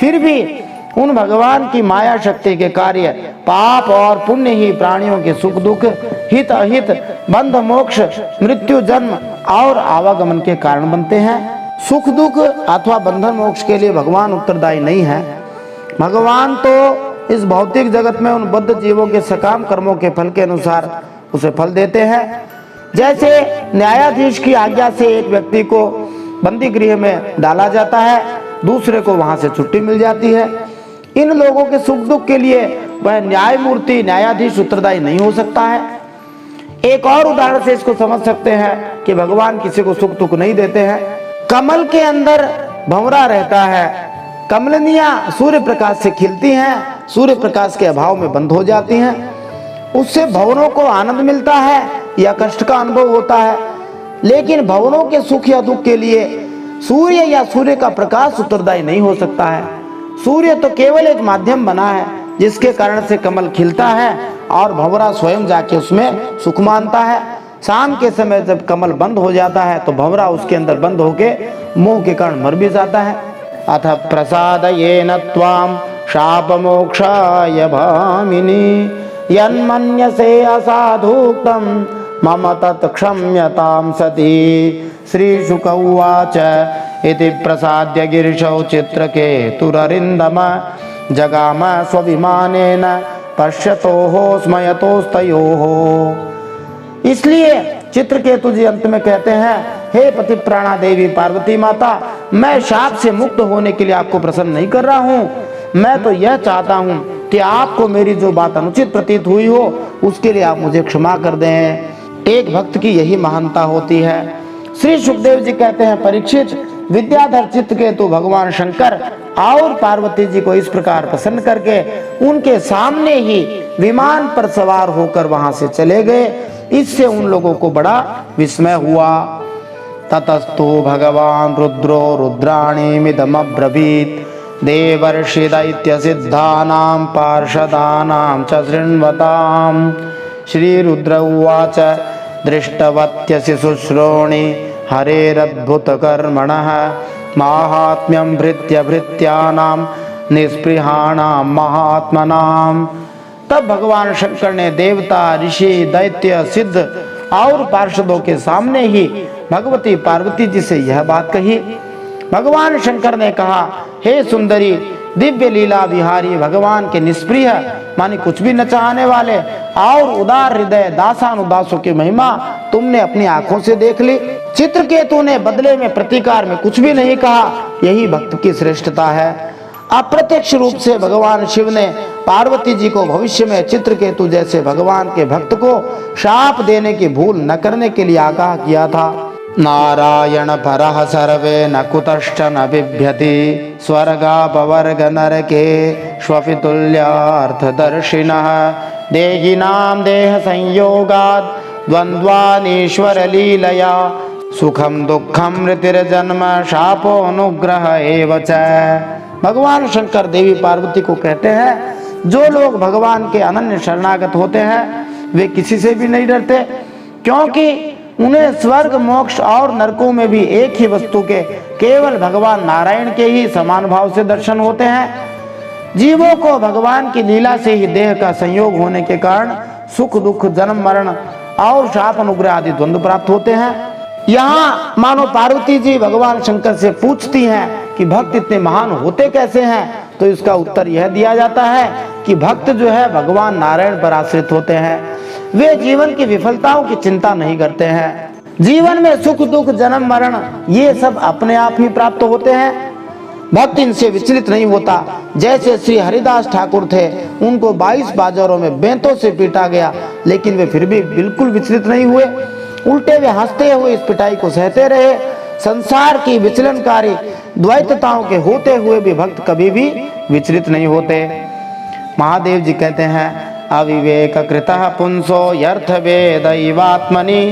फिर भी उन भगवान की माया शक्ति के कार्य पाप और पुण्य ही प्राणियों के सुख दुख, हित अहित, बंध मोक्ष, मृत्यु जन्म और आवागमन के कारण बनते हैं। सुख दुख अथवा बंधन मोक्ष के लिए भगवान उत्तरदायी नहीं है। भगवान तो इस भौतिक जगत में उन बद्ध जीवों के सकाम कर्मों के फल के अनुसार उसे फल देते हैं। जैसे न्यायाधीश की आज्ञा से एक व्यक्ति को बंदी गृह में डाला जाता है, दूसरे को वहां से छुट्टी मिल जाती है। इन लोगों के सुख दुख के लिए वह न्यायमूर्ति न्यायाधीश उत्तरदायी नहीं हो सकता है। एक और उदाहरण से इसको समझ सकते हैं कि भगवान किसी को सुख दुख नहीं देते हैं। कमल के अंदर भंवरा रहता है, कमलनियां सूर्य प्रकाश से खिलती हैं, सूर्य प्रकाश के अभाव में बंद हो जाती हैं। उससे भंवरों को आनंद मिलता है या कष्ट का अनुभव होता है, लेकिन भंवरों के सुख या दुख के लिए सूर्य या सूर्य का प्रकाश उत्तरदायी नहीं हो सकता है। सूर्य तो केवल एक माध्यम बना है जिसके कारण से कमल खिलता है और भंवरा स्वयं जाके उसमें सुख मानता है। शाम के समय जब कमल बंद हो जाता है तो भंवरा उसके अंदर बंद होके मोह के कारण मर भी जाता है। अथ प्रसादयेन त्वां शापमोक्षाय भामिनी यन्मन्यसे असाधुक्तं मम तत्क्षम्यतां सती। श्रीशुक उवाच इति प्रसाद्य गिरिशौ चित्रकेतुररिन्दम जगाम स्वविमानेन पश्यतोः स्मयतोस्तयोः। इसलिए चित्रकेतु जी अंत में कहते हैं, हे पतिप्राणा देवी पार्वती माता, मैं शाप से मुक्त होने के लिए आपको प्रसन्न नहीं कर रहा हूँ। मैं तो यह चाहता हूँ कि आपको मेरी जो बात अनुचित प्रतीत हुई हो उसके लिए आप मुझे क्षमा कर दें। एक भक्त की यही महानता होती है। श्री सुखदेव जी कहते हैं, परीक्षित, विद्याधर चित्रकेतु भगवान शंकर और पार्वती जी को इस प्रकार प्रसन्न करके उनके सामने ही विमान पर सवार होकर वहां से चले गए। इससे उन लोगों को बड़ा विस्मय हुआ। ततस्तु भगवान रुद्रो रुद्राणीमिदमब्रवीत् देवर्षि दैत्य सिद्धानां पार्षदानां च शृण्वताम्। श्री रुद्र उवाच दृष्टवत्यसि शुश्रोणि हरेरद्भुत कर्मणः माहात्म्यं भृत्य भृत्यानां निस्पृहाणां महात्मनां। तब भगवान शंकर ने देवता, ऋषि, दैत्य, सिद्ध और पार्षदों के सामने ही भगवती पार्वती जी से यह बात कही। भगवान शंकर ने कहा, हे सुंदरी, दिव्य लीला विहारी भगवान के निष्प्रिय माने कुछ भी न चाहने वाले और उदार हृदय दासानुदासों की महिमा तुमने अपनी आंखों से देख ली। चित्रकेतु ने बदले में प्रतिकार में कुछ भी नहीं कहा। यही भक्त की श्रेष्ठता है। अप्रत्यक्ष रूप से भगवान शिव ने पार्वती जी को भविष्य में चित्रकेतु जैसे भगवान के भक्त को शाप देने की भूल न करने के लिए आगाह किया था। नारायण परः सर्वे न कुतश्चन बिभ्यति स्वर्गापवर्ग नरके स्वपितुल्यार्थदर्शिनः देहिनां देह संयोगात् द्वन्द्वानीश्वर लीलया सुखम दुखम मृतिर्जन्म शापोनुग्रह एव च। भगवान शंकर देवी पार्वती को कहते हैं, जो लोग भगवान के अनन्य शरणागत होते हैं वे किसी से भी नहीं डरते, क्योंकि उन्हें स्वर्ग, मोक्ष और नरकों में भी एक ही वस्तु के केवल भगवान नारायण के ही समान भाव से दर्शन होते हैं। जीवों को भगवान की लीला से ही देह का संयोग होने के कारण सुख दुख, जन्म मरण और शाप अनुग्रह आदि द्वंद्व प्राप्त होते हैं। यहाँ मानो पार्वती जी भगवान शंकर से पूछती हैं कि भक्त इतने महान होते कैसे हैं, तो इसका उत्तर यह दिया जाता है कि भक्त जो है भगवान नारायण पर आश्रित होते हैं। वे जीवन की विफलताओं की चिंता नहीं करते हैं। जीवन में सुख दुख जन्म मरण ये सब अपने आप ही प्राप्त होते हैं। भक्त इनसे विचलित नहीं होता। जैसे श्री हरिदास ठाकुर थे, उनको 22 बाजारों में बेंतों से पीटा गया, लेकिन वे फिर भी बिल्कुल विचलित नहीं हुए। उल्टे वे हंसते हुए इस पिटाई को सहते रहे। संसार की विचलनकारी द्वैतताओं के होते हुए भी भक्त कभी भी विचलित नहीं होते। महादेव जी कहते हैं, अविवेक कृतः पुंसो यर्थ वेदैवात्मनि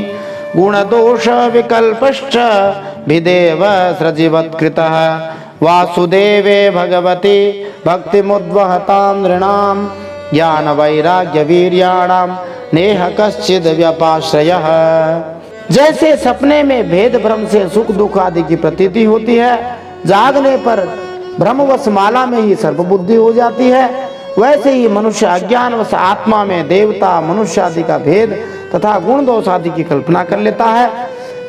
गुण दोष विकल्पश्च विदेव सृजिवत्कृतः वासुदेवे भगवती भक्तिमुद्वहतां नृणां ज्ञान वैराग्य वीर्याणां नेह कश्चिद व्यपाश्रयः। जैसे सपने में भेद भ्रम से सुख दुख आदि की प्रतीति होती है, जागने पर ब्रह्मवश माला में ही सर्वबुद्धि हो जाती है, वैसे ही मनुष्य अज्ञानवश आत्मा में देवता मनुष्य आदि का भेद तथा गुण दोष आदि की कल्पना कर लेता है।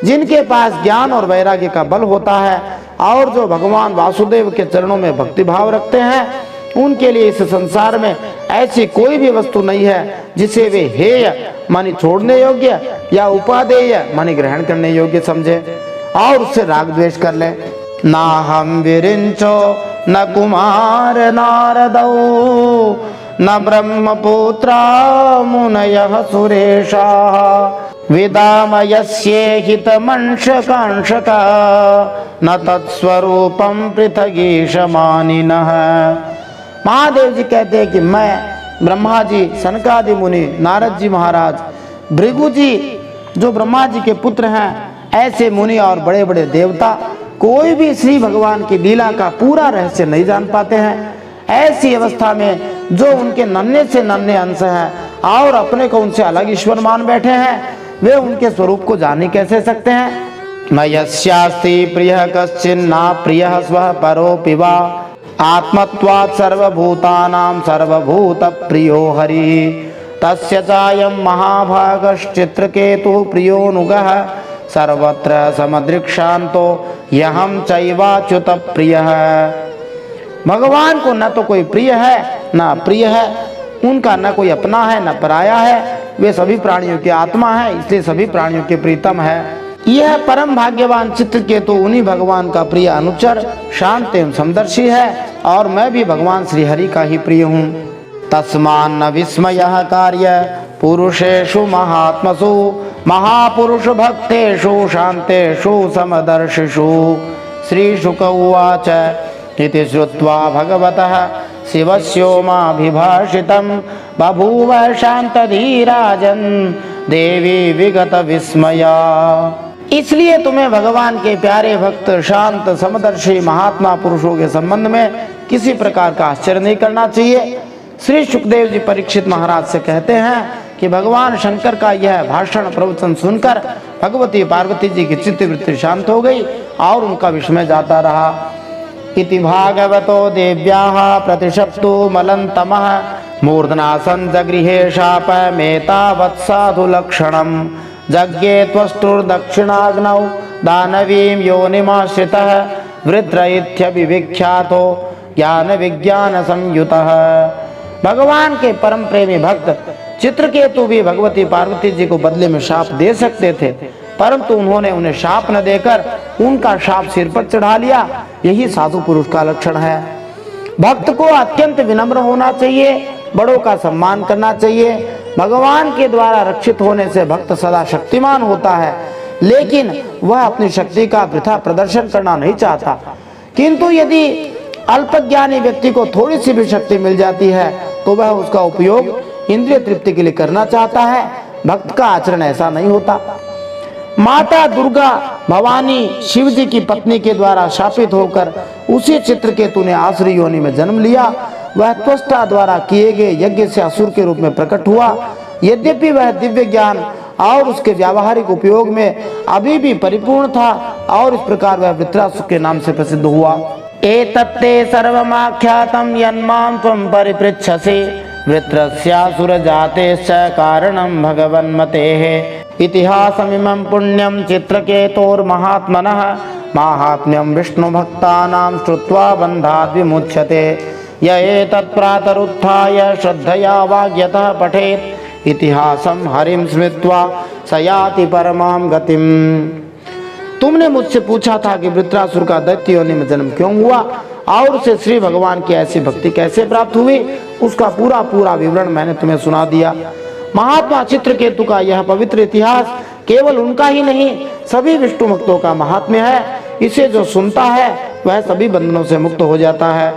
जिनके पास ज्ञान और वैराग्य का बल होता है और जो भगवान वासुदेव के चरणों में भक्ति भाव रखते हैं, उनके लिए इस संसार में ऐसी कोई भी वस्तु नहीं है जिसे वे हेय मानी छोड़ने योग्य या उपादेय मानी ग्रहण करने योग्य समझे और उससे राग द्वेष कर ले। ना हम विरिंचो न कुमार नारदौ न ब्रह्मपुत्रा मुनयः सुरेशा विदामयस्ये हितमंशकांशका न तत्स्वरूपं पृथगीशमानिनः। महादेव जी कहते हैं कि मैं ब्रह्मा जी, सनकादि मुनि, नारद जी महाराज, भृगु जी जो ब्रह्मा जी के पुत्र हैं, ऐसे मुनि और बड़े बड़े देवता कोई भी श्री भगवान की लीला का पूरा रहस्य नहीं जान पाते हैं। ऐसी अवस्था में जो उनके नन्हे से नन्हे अंश हैं और अपने को उनसे अलग ईश्वर मान बैठे हैं, वे उनके स्वरूप को जान ही कैसे सकते हैं। मयस्यास्ति प्रियः कश्चिन्ना प्रियः स्वः परोऽपि वा आत्मत्वात् सर्वभूतानां सर्वभूत प्रियो हरिः तस्य चायं महाभागश्चित्रकेतुः प्रियोऽनुगः सर्वत्र समदृक्षान्तो यहं चैवाच्युत प्रियः। भगवान को न तो कोई प्रिय है न अप्रिय है, उनका न कोई अपना है न पराया है, वे सभी प्राणियों की आत्मा है, इसलिए सभी प्राणियों के प्रीतम है। यह परम भाग्यवान चित्रकेतु उन्हीं भगवान का प्रिय अनुचर शांत एवं समदर्शी है और मैं भी भगवान श्री हरि का ही प्रिय हूँ। तस्मान्न विस्मयः कार्य पुरुषेषु महात्मसु महापुरुष भक्तेषु शांतेषु समदर्शिषु। श्री शुक उवाच इति श्रुत्वा भगवतः शिवस्योमाभिभाषितं बभूव शान्तधीराजन् देवी विगत विस्मया। इसलिए तुम्हें भगवान के प्यारे भक्त शांत समदर्शी महात्मा पुरुषों के संबंध में किसी प्रकार का आश्चर्य नहीं करना चाहिए। श्री सुखदेव जी परीक्षित महाराज से कहते हैं कि भगवान शंकर का यह भाषण प्रवचन सुनकर भगवती पार्वती जी की चित्तवृत्ति शांत हो गई और उनका विस्मय जाता रहा। इति भागवतो देव्याः प्रतिशप्तु मलन्तमः मूर्धनासन् जगृहे शापमेतावत्साधु लक्षणं जज्ञे त्वष्टुर्दक्षिणाग्नौ दानवीं योनिमाश्रितः वृत्र इत्यभिविख्यातो ज्ञान विज्ञान संयुतः। भगवान के परम प्रेमी भक्त चित्रकेतु भी भगवती पार्वती जी को बदले में शाप दे सकते थे, परंतु उन्होंने उन्हें शाप न देकर उनका शाप सिर पर चढ़ा लिया। यही साधु पुरुष का लक्षण है। भक्त को अत्यंत विनम्र होना चाहिए, बड़ों का सम्मान करना चाहिए। भगवान के द्वारा रक्षित होने से भक्त सदा शक्तिमान होता है, लेकिन वह अपनी शक्ति का वृथा प्रदर्शन करना नहीं चाहता। किंतु यदि अल्पज्ञानी व्यक्ति को थोड़ी सी भी शक्ति मिल जाती है तो वह उसका उपयोग इंद्रिय तृप्ति के लिए करना चाहता है। भक्त का आचरण ऐसा नहीं होता। माता दुर्गा भवानी शिव जी की पत्नी के द्वारा शापित होकर उसी चित्रकेतु ने आसुरी योनि में जन्म लिया। वह त्वष्टा द्वारा किए गए यज्ञ से असुर के रूप में प्रकट हुआ। यद्यपि वह दिव्य ज्ञान और उसके व्यावहारिक उपयोग में अभी भी परिपूर्ण था और इस प्रकार वह वृत्रासुर के नाम से प्रसिद्ध हुआ। एतत्ते सर्वमाख्यातं यन्मां त्वं परिपृच्छसि वृत्रस्यासुर जातेश्च कारणं भगवन्मतेः इतिहासमिमं पुण्यं चित्रकेतोर्महात्मनः माहात्म्यं विष्णुभक्तानां श्रुत्वा बन्धाद् विमुच्यते य एतत् प्रातरुत्थाय श्रद्धया वाग्यतः पठेत् इतिहासं हरिं स्मृत्वा स याति परमां गतिम्। तुमने मुझसे पूछा था कि वृत्रासुर का दैत्य योनि में जन्म क्यों हुआ और उसे श्री भगवान की ऐसी भक्ति कैसे प्राप्त हुई, उसका पूरा पूरा विवरण मैंने तुम्हें सुना दिया। महात्मा चित्रकेतु का यह पवित्र इतिहास केवल उनका ही नहीं, सभी विष्णु भक्तों का महात्म्य है। इसे जो सुनता है वह सभी बंधनों से मुक्त हो जाता है।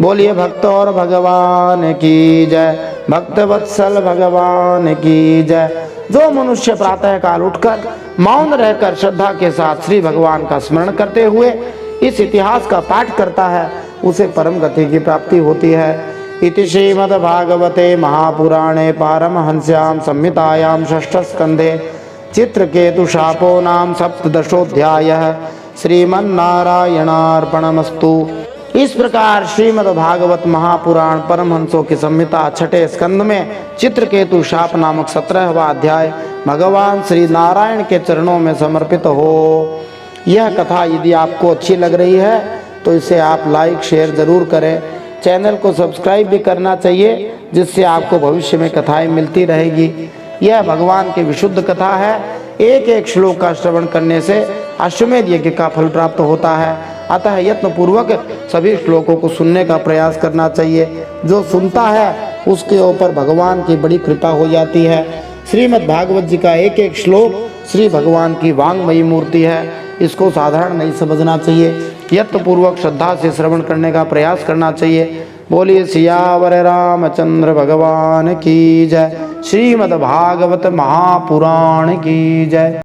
बोलिए भक्त और भगवान की जय, भक्त वत्सल भगवान की जय। जो मनुष्य प्रातः काल उठकर मौन रहकर श्रद्धा के साथ श्री भगवान का स्मरण करते हुए इस इतिहास का पाठ करता है, उसे परम गति की प्राप्ति होती है। इति श्रीमद्भागवते महापुराणे पारमहंस्यां संहितायां षष्ठ स्कंधे चित्रकेतु शापो नाम सप्तदशोऽध्यायः। श्रीमन्नारायणार्पणमस्तु। इस प्रकार श्रीमद्भागवत महापुराण परमहंसों की संहिता छठे स्कंद में चित्रकेतु शाप नामक 17वां अध्याय भगवान श्री नारायण के चरणों में समर्पित हो। यह कथा यदि आपको अच्छी लग रही है तो इसे आप लाइक शेयर जरूर करें। चैनल को सब्सक्राइब भी करना चाहिए, जिससे आपको भविष्य में कथाएं मिलती रहेगी। यह भगवान की विशुद्ध कथा है। एक एक श्लोक का श्रवण करने से अश्वमेध यज्ञ का फल प्राप्त होता है। अतः यत्न पूर्वक सभी श्लोकों को सुनने का प्रयास करना चाहिए। जो सुनता है उसके ऊपर भगवान की बड़ी कृपा हो जाती है। श्रीमद् भागवत जी का एक एक श्लोक श्री भगवान की वांगमयी मूर्ति है। इसको साधारण नहीं समझना चाहिए, यत्न पूर्वक श्रद्धा से श्रवण करने का प्रयास करना चाहिए। बोलिए सियावर रामचंद्र भगवान की जय। श्रीमद् भागवत महापुराण की जय।